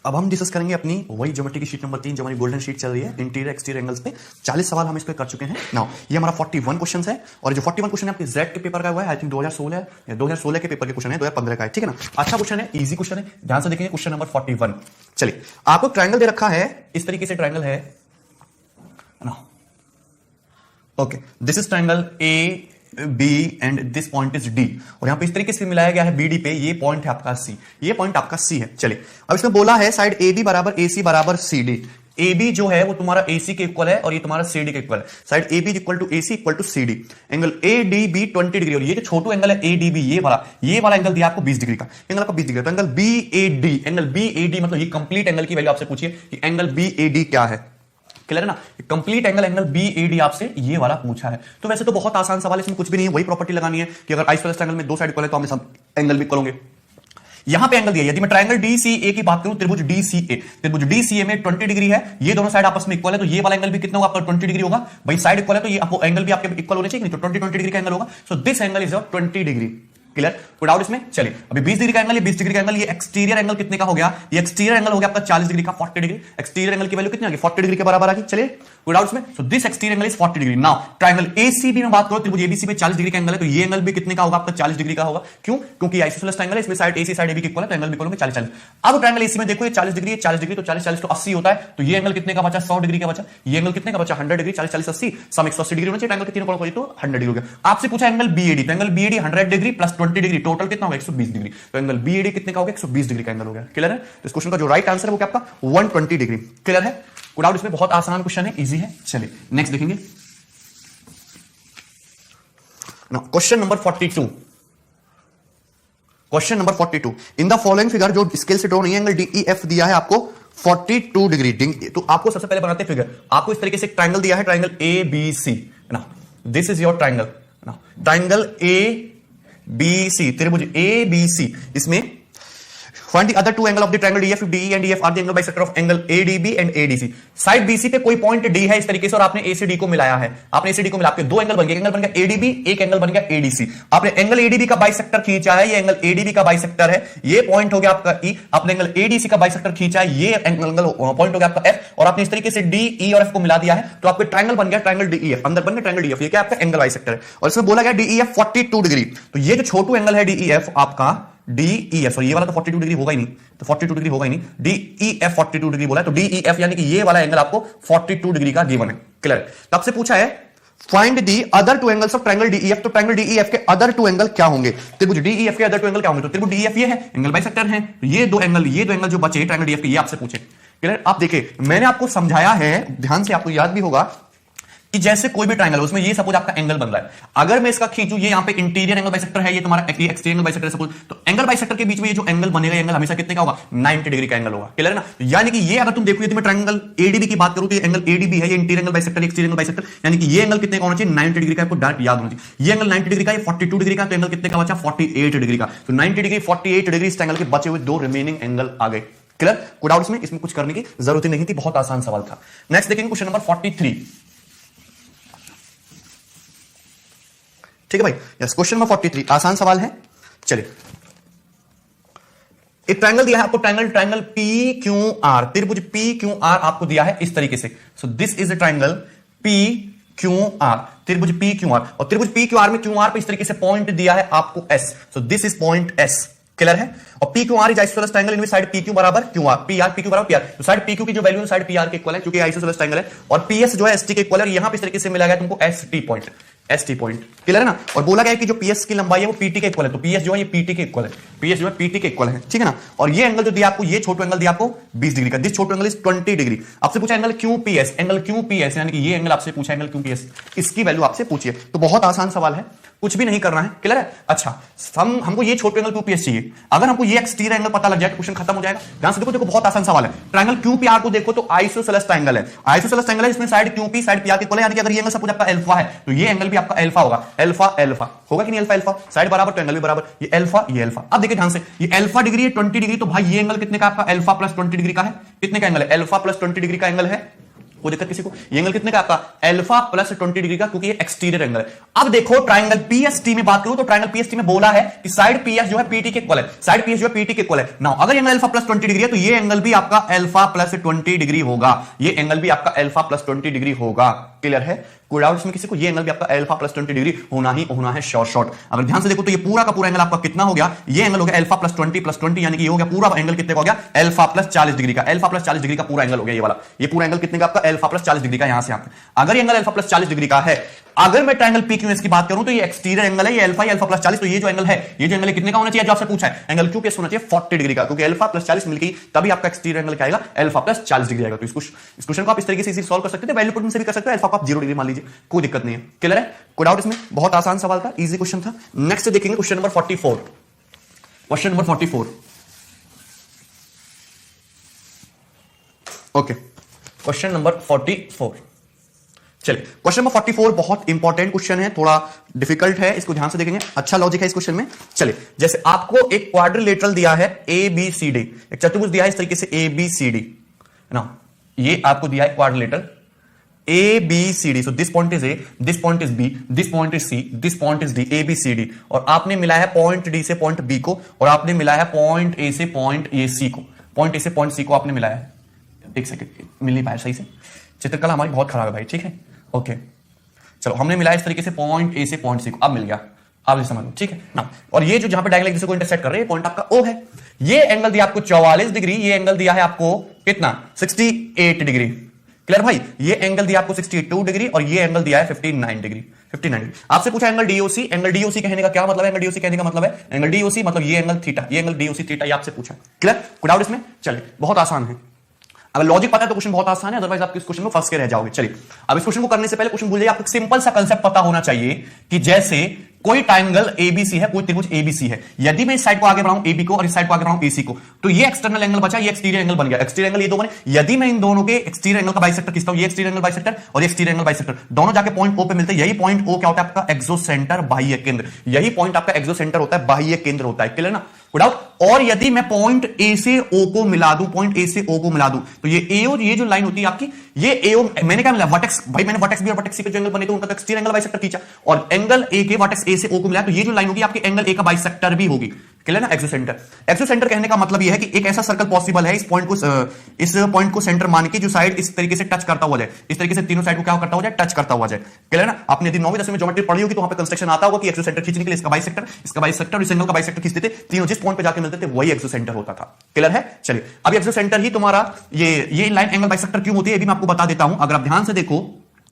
अब हम डिस्कस करेंगे अपनी वही ज्योमेट्री की शीट नंबर 3 जो हमारी गोल्डन शीट चल रही है, इंटीरियर एक्सटीरियर एंगल्स पे 40 सवाल हम इस पे कर चुके हैं। नाउ ये हमारा 41 क्वेश्चन है और जो 41 क्वेश्चन है आपके जेड के पेपर का हुआ है, आई थिंक 2016 या 2016 के पेपर के क्वेश्चन है, 2015 का है, ठीक है ना। अच्छा क्वेश्चन है, इजी क्वेश्चन है, ध्यान से देखेंगे क्वेश्चन नंबर 41। चलिए, आपको ट्रायंगल दे रखा है, इस तरीके से ट्रायंगल है ना। Okay, this is triangle A B and this point is D, और यहां पे इस तरीके से मिलाया गया है बी डी पे, ये पॉइंट है आपका सी, ये पॉइंट आपका सी है। चलिए, अब इसमें बोला है साइड ए बी बराबर ए सी बराबर सी डी। ए बी जो है वो तुम्हारा ए सी के इक्वल है और ये तुम्हारा सी डी के इक्वल है। Side A B equal to A C equal to C D. Angle A D B 20 degree, और ये जो छोटू एंगल है ए डी बी, ये वाला एंगल दिया आपको 20 डिग्री का, एंगल आपका 20 डिग्री। तो angle B A D, angle B A D मतलब ये कंप्लीट एंगल की वैल्यू आपसे पूछिए कि एंगल बी ए डी क्या है। क्लियर है ना, complete angle B A D आपसे ये वाला पूछा है। तो वैसे तो बहुत आसान सवाल है, इसमें कुछ भी नहीं है, वही प्रॉपर्टी लगानी है कि अगर आइसोसेलेस ट्रायंगल में दो साइड इक्वल है तो हम सब एंगल भी इक्वल होंगे। यहां पे एंगल दिया है, यदि मैं ट्रायंगल डीसीए की बात करूं, त्रिभुज डीसीए में 20 डिग्री है, ये दोनों साइड आपस में इक्वल है, तो ये वाला एंगल भी कितना होगा आपका 20 डिग्री होगा। भाई साइड इक्वल है तो ये आपको एंगल भी आपके इक्वल होने चाहिए, नहीं तो 20 डिग्री का एंगल होगा। सो this angle is 20 degree. Clear, कोई डाउट इसमें? चलिए, अभी 20 डिग्री का एंगल, ये 20 डिग्री का एंगल, ये एक्सटीरियर एंगल कितने का हो गया? ये एक्सटीरियर एंगल हो गया आपका 40 डिग्री का, 40 डिग्री। एक्सटीरियर एंगल की वैल्यू कितनी आ गई? 40 डिग्री के बराबर आ गई। चलिए, कोई डाउट इसमें? So this exterior angle is 40 degree. Now triangle ACB में बात करो, त्रिभुज एबीसी में 40 डिग्री का एंगल है, तो ये एंगल भी कितने का होगा आपका? 40 डिग्री का होगा। क्यों? क्योंकि आइसोसेलेस ट्रायंगल है, इसमें साइड एसी साइड एबी के इक्वल है, तो एंगल भी इक्वल होंगे 40 40। अब ट्रायंगल एसी में देखो, ये 40 डिग्री है, 40 डिग्री तो 40 40 तो 80 होता है, तो ये एंगल कितने का बचा? 100 डिग्री का बचा। ये एंगल कितने का बचा? 100 डिग्री। 40 40 80 सम 180 डिग्री होना चाहिए, ट्रायंगल कितने कोण तो 100 डिग्री हो गया। आपसे पूछा एंगल बीएडी, तो angle BOD 100 degree plus 20 degree, total कितना होगा? 120 डिग्री। तो एंगल बीएडी कितने का हो गया? 120 डिग्री का एंगल हो गया। क्लियर है? तो इस क्वेश्चन का जो राइट आंसर है वो क्या आपका? 120 डिग्री। क्लियर है? कोई डाउट इसमें? बहुत आसान क्वेश्चन है, इजी है। चलिए नेक्स्ट देखेंगे, question number 42। Question number 42, in the following figure, जो स्केल से ड्रॉ नहीं है, एंगल डीईएफ दिया है आपको 42 डिग्री। तो आपको सबसे पहले बनाते हैं फिगर। आपको इस तरीके से ट्रायंगल दिया है, ट्रायंगल ए बी सी ना, दिस इज योर ट्रायंगल ना, ट्रायंगल ए बी सी, त्रिभुज ए बी सी। इसमें find the other two angle of the triangle DEF, DE and EF are the angle bisector of angle ADB and ADC। Side BC पे कोई point D है इस तरीके से, और आपने AC को मिलाया है, आपने AC को मिला के दो एंगल बन गए, एंगल बन गया ADB, एक एंगल बन गया ADC। आपने एंगल ADB का बाइसेक्टर खींचा है, ये एंगल ADB का बाइसेक्टर है, ये पॉइंट हो गया आपका E। आपने एंगल ADC का बाइसेक्टर खींचा है, ये एंगल पॉइंट हो गया आपका F, और आपने इस तरीके से D, E और F को मिला दिया है, तो आपको ट्रायंगल बन गया, ट्रायंगल DEF, अंदर बन गया ट्रायंगल DEF। ये क्या आपका एंगल बाइसेक्टर है, और इसमें बोला गया DEF 42 डिग्री। तो ये जो छोटू एंगल है DEF आपका, DEF, सॉरी ये वाला तो 42 डिग्री होगा ही नहीं, तो 42 डिग्री होगा ही नहीं, DEF 42 डिग्री बोला है, तो DEF यानी कि ये वाला एंगल आपको 42 डिग्री का गिवन है। क्लियर? तब से पूछा है find the other two angles of triangle DEF, तो ट्रायंगल DEF के अदर टू एंगल क्या होंगे? त्रिभुज DEF के अदर टू एंगल क्या होंगे? तो त्रिभुज DEF ये है, एंगल बाइसेक्टर है, तो ये दो एंगल जो बचे ट्रायंगल DEF के, ये आपसे पूछे। क्लियर? आप देखिए, मैंने आपको समझाया है, ध्यान से, आपको याद भी होगा कि जैसे कोई भी ट्रायंगल, उसमें ये सपोज आपका एंगल बन रहा है, अगर मैं इसका खींचूं, ये यहां पे इंटीरियर एंगल बाइसेक्टर है, ये तुम्हारा एक्सटीरियर एंगल बाइसेक्टर है सपोज, तो एंगल बाइसेक्टर के बीच में ये जो एंगल बनेगा, एंगल हमेशा कितने का होगा? 90 डिग्री का एंगल होगा। क्लियर है ना? यानी कि ये अगर तुम देखो, यदि मैं ट्रायंगल एडीबी की बात करूं, तो ये एंगल एडीबी है, ये interior angle bisector, exterior angle bisector, यानी कि ये एंगल कितने का होना चाहिए? 90 डिग्री का। आपको डायरेक्ट याद होना चाहिए, ये एंगल 90 डिग्री का, ये 42 डिग्री का, तो एंगल कितने का बचा? 48 डिग्री का। तो 90 डिग्री, 48 डिग्री, इस एंगल के बचे हुए दो रिमेनिंग एंगल आ गए। क्लियर? कोई डाउट इसमें कुछ करने की जरूरत ही नहीं थी, बहुत आसान सवाल था। नेक्स्ट देखेंगे क्वेश्चन नंबर 43। ठीक है भाई, यस, क्वेश्चन नंबर 43 आसान सवाल है। चलिए, एक ट्रायंगल दिया है आपको, ट्रायंगल पी क्यू आर, त्रिभुज पी क्यू आर आपको दिया है इस तरीके से। सो this is a triangle P Q are, त्रिभुज पी क्यू आर, और त्रिभुज पी क्यू आर में क्यू आर पे इस तरीके से पॉइंट दिया है आपको S. So this is point S. Clear है? और P Q are is isosceles triangle in side P Q बराबर क्यू आर, पी क्यू बराबर पी आर, तो साइड पी क्यू की जो वैल्यू है साइड पी आर के इक्वल है, क्योंकि आइसोसेलेस ट्रायंगल है, और पीएस जो है एसटी के इक्वल है, यहां पे इस तरीके से मिला गया तुमको ST point, ST point. Clear है ना? और बोला गया कि जो पीएस की लंबाई है वो पीटी के इक्वल है, तो पीएस जो है ये पीटी के इक्वल है, पीएस जो है पीटी के इक्वल है। ठीक है ना? और ये एंगल जो दिया आपको, ये छोटू एंगल दिया आपको 20 डिग्री का, this Chhotu angle is 20 degree. आपसे पूछा एंगल क्यूपीएस, एंगल क्यूपीएस यानी कि ये एंगल आपसे पूछा, एंगल क्यूपीएस, इसकी वैल्यू आपसे पूछिए। तो बहुत आसान सवाल है, कुछ भी नहीं करना है। क्लियर है? अच्छा, हमको ये छोटे एंगल क्यूपीएस चाहिए, अगर हमको ये एक्सटीरियर एंगल पता लग जाए तो क्वेश्चन खत्म हो जाएगा। ध्यान से देखो, बहुत आसान सवाल है। ट्रायंगल क्यूपीआर को देखो तो आइसोसेलेस ट्रायंगल है, आइसोसेलेस ट्रायंगल है, इसमें साइड क्यूपी साइड पीआर के इक्वल है, यानी कि अगर ये एंगल सपोज आपका अल्फा है, तो ये एंगल भी आपका अल्फा होगा, अल्फा अल्फा होगा कि नहीं? अल्फा अल्फा, साइड बराबर तो एंगल भी बराबर, ये अल्फा ये अल्फा। अब देखिए ध्यान से, ये अल्फा डिग्री है 20 डिग्री, तो भाई ये एंगल कितने का आपका? अल्फा प्लस 20 डिग्री का है। कितने का एंगल है? अल्फा प्लस 20 डिग्री का एंगल है, कोई दिक्कत किसी को? ये एंगल कितने का आपका? अल्फा प्लस 20 डिग्री का, क्योंकि ये एक्सटीरियर एंगल है। अब देखो ट्राइंगल पीएसटी में बात करूं तो ट्राइंगल पीएसटी में बोला है कि साइड पीएस जो है पीटी के इक्वल है, साइड पीएस जो है पीटी के इक्वल है। नाउ अगर एंगल अल्फा प्लस 20 डिग्री है तो ये एंगल भी आपका अल्फा प्लस 20 डिग्री होगा, ये एंगल भी आपका अल्फा प्लस 20 डिग्री होगा। क्लियर है? कोई डाउट इसमें किसी को? ये एंगल भी आपका अल्फा प्लस 20 डिग्री होना ही होना है, शॉर्ट। अगर ध्यान से देखो तो ये पूरा का पूरा एंगल आपका कितना हो गया? ये एंगल हो गया अल्फा प्लस 20 यानी कि ये हो गया पूरा एंगल कितने का हो गया? अल्फा प्लस 40 डिग्री का, अल्फा प्लस 40 डिग्री का पूरा एंगल हो गया ये वाला। ये पूरा एंगल कितने का आपका? अल्फा प्लस 40 डिग्री का। यहां से यहां अगर एंगल अल्फा प्लस 40 डिग्री का है, अगर मैं ट्रायंगल पीक्यूएस की बात करूं तो ये एक्सटीरियर एंगल है, ये अल्फा प्लस 40, तो ये जो एंगल है, ये जो एंगल कितने का होना चाहिए जो आपसे पूछा है? एंगल क्यूएस होना चाहिए 40 डिग्री का, क्योंकि अल्फा प्लस 40 मिलकर तभी आपका एक्सटीरियर एंगल क्या आएगा? अल्फा प्लस 40 डिग्री आएगा। तो इस क्वेश्चन को आप इस तरीके से सॉल्व कर सकते थे, वैल्यू पुटिंग से भी कर सकते हो, अल्फा को आप 0 डिग्री मान लीजिए, कोई दिक्कत नहीं है। क्लियर है? कोई डाउट इसमें? बहुत आसान सवाल था, इजी क्वेश्चन था। नेक्स्ट देखेंगे question number 44। Question number 44, okay, question number 44। चलिए, क्वेश्चन नंबर 44 बहुत इंपॉर्टेंट क्वेश्चन है, थोड़ा डिफिकल्ट है, इसको ध्यान से देखेंगे। अच्छा लॉजिक है इस क्वेश्चन में। चलिए, जैसे आपको एक क्वाड्रिलेटरल दिया है ABCD, एक चतुर्भुज दिया है इस तरीके से ABCD ना, ये आपको दिया है quadrilateral ABCD, so this point is A, this point is B, this point is C, this point is D, ABCD, और आपने मिला है पॉइंट D से पॉइंट B को, और आपने मिला है पॉइंट A से पॉइंट C को, पॉइंट A से पॉइंट C को आपने मिलाया है। एक सेकंड, मिल नहीं पाया सही से, चित्रकला हमारी बहुत खराब है भाई, ठीक है? ओके, चलो हमने मिलाया इस तरीके से पॉइंट A से पॉइंट C को, अब मिल गया, आप समझ लो, ठीक है ना? और ये जो जहां पे डायगोनल एक्सिस को इंटरसेक्ट कर रहे हैं, पॉइंट आपका O है। ये एंगल दिया आपको 44 डिग्री, ये एंगल दिया है आपको कितना? 68 डिग्री। क्लियर भाई? ये एंगल दिया आपको 62 डिग्री और ये एंगल दिया है 59 डिग्री। 59 डिग्री। आपसे पूछा एंगल DOC, एंगल DOC कहने का क्या मतलब है? एंगल DOC कहने का मतलब है, एंगल DOC मतलब ये एंगल थीटा, ये एंगल DOC थीटा, ये आपसे पूछा। क्लियर? कोई डाउट इसमें? चलिए, बहुत आसान है, अगर लॉजिक पता है तो क्वेश्चन बहुत आसान है, अदरवाइज आप इस क्वेश्चन में फंस के रह जाओगे। चलिए, अब इस क्वेश्चन को करने से पहले क्वेश्चन भूल जाइए, आपको सिंपल सा कंसेप्ट पता होना चाहिए कि जैसे कोई ट्रायंगल ABC है, कोई त्रिभुज ABC है, यदि मैं इस साइड को आगे बढ़ाऊं AB को और इस साइड को आगे बढ़ाऊं AC को, तो ये एक्सटर्नल एंगल बचा, ये एक्सटीरियर एंगल बन गया। एक्सटीरियर एंगल ये दो बने, यदि मैं इन दोनों के एक्सटीरियर एंगल का बाइसेक्टर खींचता हूं, ये एक्सटीरियर एंगल बाइसेक्टर और ये एक्सटीरियर एंगल बाइसेक्टर, दोनों जाके पॉइंट O पे मिलते हैं। यही पॉइंट O क्या होता है आपका? एक्सोसेंटर, बाह्य केंद्र। यही पॉइंट आपका एक्सोसेंटर होता है, बाह्य केंद्र होता है। क्लियर ना? डाउट? और यदि मैं पॉइंट A से O को मिला दूं, पॉइंट A से O को मिला दूं, तो ये AO, ये जो लाइन होती है आपकी, ये AO, मैंने क्या मिला? वर्टेक्स। भाई मैंने वर्टेक्स B और वर्टेक्स C के जो एंगल बने थे उनका एक्सटीरियर एंगल बाइसेक्टर खींचा, और एंगल A के वर्टेक्स A से O को मिला, तो ये जो लाइन होगी आपकी एंगल A का बाइसेक्टर भी होगी। क्लियर ना? एक्सोसेंटर। एक्सोसेंटर कहने का मतलब यह है कि एक ऐसा सर्कल पॉसिबल है इस पॉइंट को सेंटर मान के जो साइड इस तरीके से टच करता हुआ जाए, इस तरीके से तीनों साइड को क्या करता हुआ जाए? टच करता हुआ जाए। क्लियर ना? आपने यदि 9वीं 10वीं में ज्योमेट्री पढ़ी होगी तो वहां पे कंस्ट्रक्शन आता होगा कि एक्सोसेंटर खींचने के लिए इसका बाइसेक्टर इस एंगल का बाइसेक्टर खींचते थे, तीनों जिस पॉइंट पे जाके मिलते थे वही एक्सोसेंटर होता था। क्लियर है? चलिए, अब एक्सोसेंटर ही तुम्हारा ये लाइन एंगल बाइसेक्टर क्यों होती है ये भी मैं आपको बता देता हूं। अगर आप ध्यान से देखो,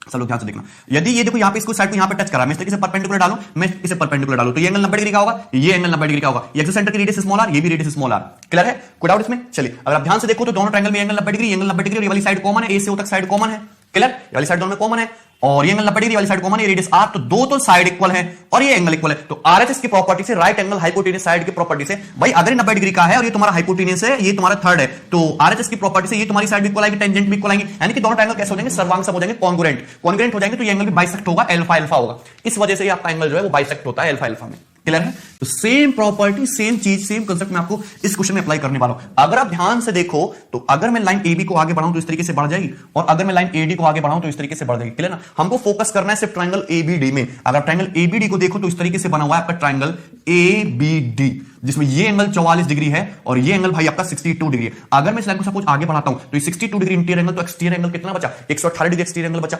सब लोग ध्यान से देखना, यदि ये देखो यहां पे इसको साइड को यहां पे टच करा, मैं इस तरीके से परपेंडिकुलर डालूं, मैं इसे परपेंडिकुलर डालूं, तो ये एंगल 90 डिग्री का होगा, ये एंगल 90 डिग्री का होगा। ये एक्सोसेंटर की रेडियस स्मॉल r, ये भी रेडियस स्मॉल r। क्लियर है? कोई डाउट इसमें? चलिए, अगर आप ध्यान से देखो तो दोनों ट्रायंगल में एंगल 90 डिग्री, एंगल 90 डिग्री, और ये वाली साइड कॉमन है, A से O तक साइड कॉमन है। क्लियर? ये वाली साइड दोनों में कॉमन है, और ये एंगल 90 डिग्री वाली साइड कॉमन है, रेडियस r, तो दो तो साइड इक्वल है और ये एंगल इक्वल है। तो RHS की प्रॉपर्टी से, राइट एंगल हाइपोटेन्यूस साइड की प्रॉपर्टी से, भाई अगर ये 90 डिग्री का है और ये तुम्हारा हाइपोटेन्यूस है, ये तुम्हारा थर्ड है, तो RHS की प्रॉपर्टी से ये तुम्हारी साइड भी इक्वल आएगी, टेंजेंट भी इक्वल आएंगे, यानी कि दोनों ट्रायंगल कैसे हो जाएंगे? सर्वांग सम हो जाएंगे, कॉन्ग्रुएंट हो जाएंगे, तो ये एंगल भी बाइसेक्ट होगा, अल्फा अल्फा होगा। इस वजह से ये आपका एंगल जो है वो बाइसेक्ट होता है अल्फा अल्फा में। क्लियर है? तो सेम प्रॉपर्टी, सेम चीज, सेम कांसेप्ट में आपको इस क्वेश्चन में अप्लाई करने वाला हूं। अगर आप ध्यान से देखो तो अगर मैं लाइन AB को आगे बढ़ाऊं तो इस तरीके से बढ़ जाएगी, और अगर मैं लाइन AD को आगे बढ़ाऊं तो इस तरीके से बढ़ जाएगी। क्लियर ना? हमको फोकस करना है सिर्फ ट्रायंगल ABD में। अगर ट्रायंगल ABD को देखो तो इस तरीके से बना हुआ है आपका ट्रायंगल ABD, जिसमें ये एंगल 44 डिग्री है और ये एंगल भाई आपका 62 डिग्री है। अगर मैं इस लाइन को सपोज आगे बढ़ाता हूं तो ये 62 डिग्री इंटीरियर एंगल, तो एक्सटीरियर एंगल कितना बचा? 118 डिग्री एक्सटीरियर एंगल बचा।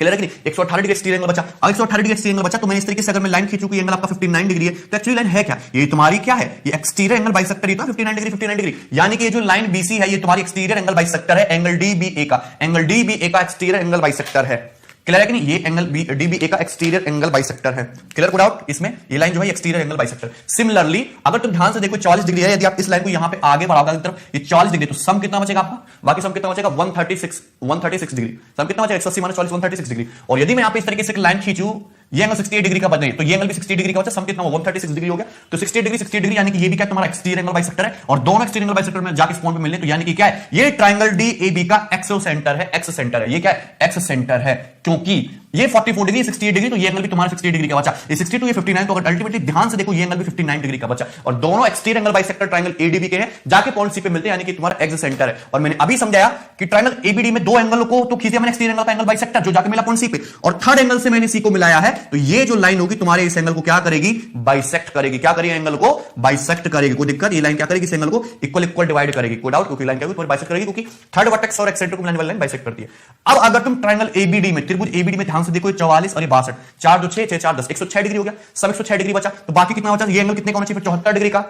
क्लियर है कि नहीं? 118 डिग्री एक्सटीरियर एंगल बचा। अगर 118 डिग्री एक्सटीरियर एंगल बचा तो मैं इस तरीके से अगर मैं लाइन खींचूं कि एंगल आपका 59 डिग्री है, तो एक्चुअली लाइन है क्या? ये तुम्हारी क्या है? ये एक्सटीरियर एंगल बाइसेक्टर ही था, 59 डिग्री, यानी कि ये जो लाइन BC है ये तुम्हारी एक्सटीरियर एंगल बाइसेक्टर है, एंगल DBA का, एंगल DBA का एक्सटीरियर एंगल बाइसेक्टर है। क्लियर है कि नहीं? ये एंगल DBA का एक्सटीरियर एंगल बाइसेक्टर है। क्लियर? कोई डाउट इसमें? ये लाइन जो है एक्सटीरियर एंगल बाइसेक्टर। सिमिलरली अगर तुम ध्यान से देखो 40 डिग्री है, यदि आप इस लाइन को यहां पे आगे बढ़ाओगे तरफ, ये 40 डिग्री, तो सम कितना बचेगा आपका? बाकी सम कितना बचेगा? 136 डिग्री। सम कितना बचेगा? 180 - 40, 136 डिग्री। और यदि मैं यहां पे इस तरीके से लाइन खींचूं, ये एंगल 68 डिग्री का बन रही है, तो ये एंगल भी 60 डिग्री का बचा, सम कितना हुआ? 136 डिग्री हो गया। तो 60 डिग्री यानी कि ये भी क्या तुम्हारा एक्सटीरियर एंगल बाइसेक्टर है, और दोनों एक्सटीरियर एंगल बाइसेक्टर में जाके इस पॉइंट पे मिलने, तो यानी कि क्या है? ये ट्रायंगल DAB का एक्सोसेंटर है, एक्सोसेंटर है। ये क्या है? एक्सोसेंटर है, क्योंकि ये 44 डिग्री 68 डिग्री, तो ये एंगल भी तुम्हारा 68 डिग्री का बचा। ये 62 ये 59, तो अगर अल्टीमेटली ध्यान से देखो ये एंगल भी 59 डिग्री का बचा, और दोनों exterior angle bisector triangle ADB के हैं, जाके पॉइंट सी पे मिलते हैं, यानी कि तुम्हारा एक्स सेंटर है। और मैंने अभी समझाया कि ट्रायंगल एबीडी में दो एंगल को तो खींचे मैंने एक्सटीरियर एंगल का एंगल बाइसेक्टर, जो जाके मिला पॉइंट सी पे, और थर्ड एंगल से मैंने सी को मिलाया है, तो ये जो लाइन होगी तुम्हारे इस एंगल को क्या करेगी, बाइसेक्ट करेगी। क्या करेगी, एंगल को बाइसेक्ट करेगी। कोई दिक्कत, ये लाइन क्या करेगी, इस एंगल को इक्वल इक्वल डिवाइड करेगी। कोई डाउट, क्योंकि लाइन क्या होगी, बाइसेक्ट करेगी, क्योंकि थर्ड वर्टेक्स और एक्सेंटर को मिलाने वाली लाइन बाइसेक्ट करती है। अब अगर तुम ट्रायंगल एबीडी में, त्रिभुज एबीडी में ध्यान से देखो, 44 और 62, 4 2 6 6 4 10, 106 डिग्री हो गया, सब 106 डिग्री बचा, तो बाकी कितना बचा, ये एंगल कितने का होना चाहिए, 74 डिग्री का।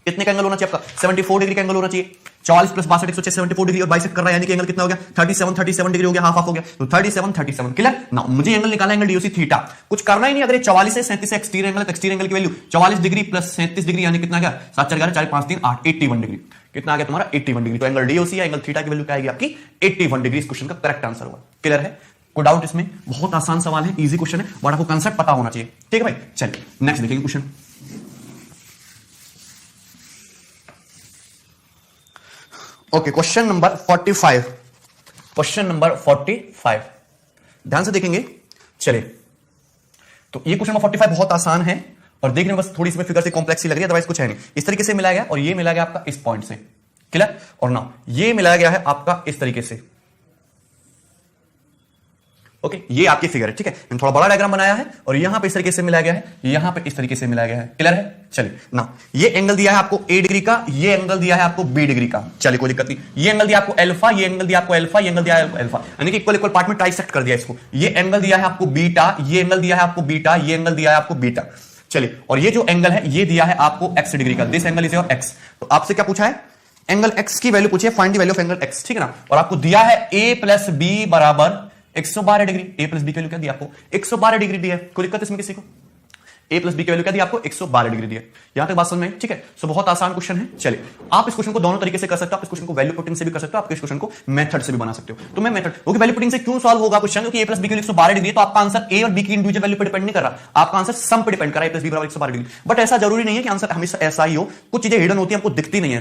कितने का एंगल होना चाहिए आपका, 74 डिग्री का एंगल होना चाहिए। 44 प्लस 62 106 74 डिग्री, और बाइसेक्ट कर रहा है, यानी कि एंगल कितना हो गया, 37 डिग्री हो गया, हाफ हाफ हो गया, तो 37 क्लियर ना। मुझे एंगल निकालना, एंगल डीओसी थीटा, कुछ करना ही नहीं। अगर ये 44 से 37 एक्सटीरियर एंगल की वैल्यू 44 डिग्री प्लस 37 डिग्री, यानी कितना गया, 7 4 11 4 5 3 8 81 डिग्री। कितना आ गया तुम्हारा, 81 डिग्री। तो एंगल डीओसी या एंगल थीटा की वैल्यू क्या आएगी आपकी, 81 डिग्री। इस क्वेश्चन का करेक्ट आंसर हुआ। क्लियर है, कोई डाउट इसमें, बहुत आसान सवाल है, इजी क्वेश्चन है, बट आपको कंसेप्ट पता होना चाहिए। ठीक है भाई, चलिए नेक्स्ट देखेंगे question. Okay, question number 45, question number 45 ध्यान से देखेंगे। चलिए, तो ये क्वेश्चन नंबर 45 बहुत आसान है, और देखने में बस थोड़ी इसमें फिगर से कॉम्प्लेक्स ही लग रही है, अदरवाइज कुछ है नहीं। इस तरीके से मिलाया गया, और ये मिलाया गया आपका इस पॉइंट से, क्लियर, और ना ये मिलाया गया है आपका इस तरीके से। ओके, ये आपकी फिगर है, ठीक है। मैंने थोड़ा बड़ा डायग्राम बनाया है, और यहां पे इस तरीके से मिलाया गया है, यहां पे इस तरीके से मिलाया गया है। क्लियर है, चलिए ना, ये एंगल दिया है आपको ए डिग्री का, ये एंगल दिया है आपको बी डिग्री का। चलिए, कोई दिक्कत नहीं। ये एंगल दिया आपको अल्फा, ये एंगल दिया आपको अल्फा, ये एंगल दिया है अल्फा, यानी कि इक्वल इक्वल पार्ट में ट्राइसेक्ट कर दिया इसको। ये एंगल दिया है आपको बीटा, ये एंगल दिया है आपको बीटा, ये एंगल दिया है आपको बीटा। चलिए, और ये जो एंगल है ये दिया है आपको एक्स डिग्री का, this angle is your x. तो आपसे क्या पूछा है, एंगल एक्स की वैल्यू पूछी है, find the value of angle x, ठीक है ना। और आपको दिया है ए प्लस बी बराबर 112 डिग्री। ए प्लस बी की वैल्यू क्या दी आपको, 112 डिग्री दी है। कोई दिक्कत इसमें किसी को, ए प्लस बी की वैल्यू क्या दी आपको, 112 डिग्री दी है। यहां तक बात समझ में, ठीक है। सो बहुत आसान क्वेश्चन है। चलिए, आप इस क्वेश्चन को दोनों तरीके से कर सकते हो। आप इस क्वेश्चन को वैल्यू पुटिंग से भी कर सकते हो, आप इस क्वेश्चन को मेथड से भी बना सकते हो। तो मैं मेथड, क्योंकि वैल्यू पुटिंग से क्यों सॉल्व होगा क्वेश्चन, क्योंकि ए प्लस बी की 112 डिग्री है, तो आपका आंसर ए और बी की इंडिविजुअल वैल्यू पर डिपेंड नहीं कर रहा, आपका आंसर सम पे डिपेंड कर रहा है, ए प्लस बी बराबर 112 डिग्री। बट ऐसा जरूरी नहीं है कि आंसर हमेशा ऐसा ही हो, कुछ चीजें हिडन होती है, हमको दिखती नहीं है,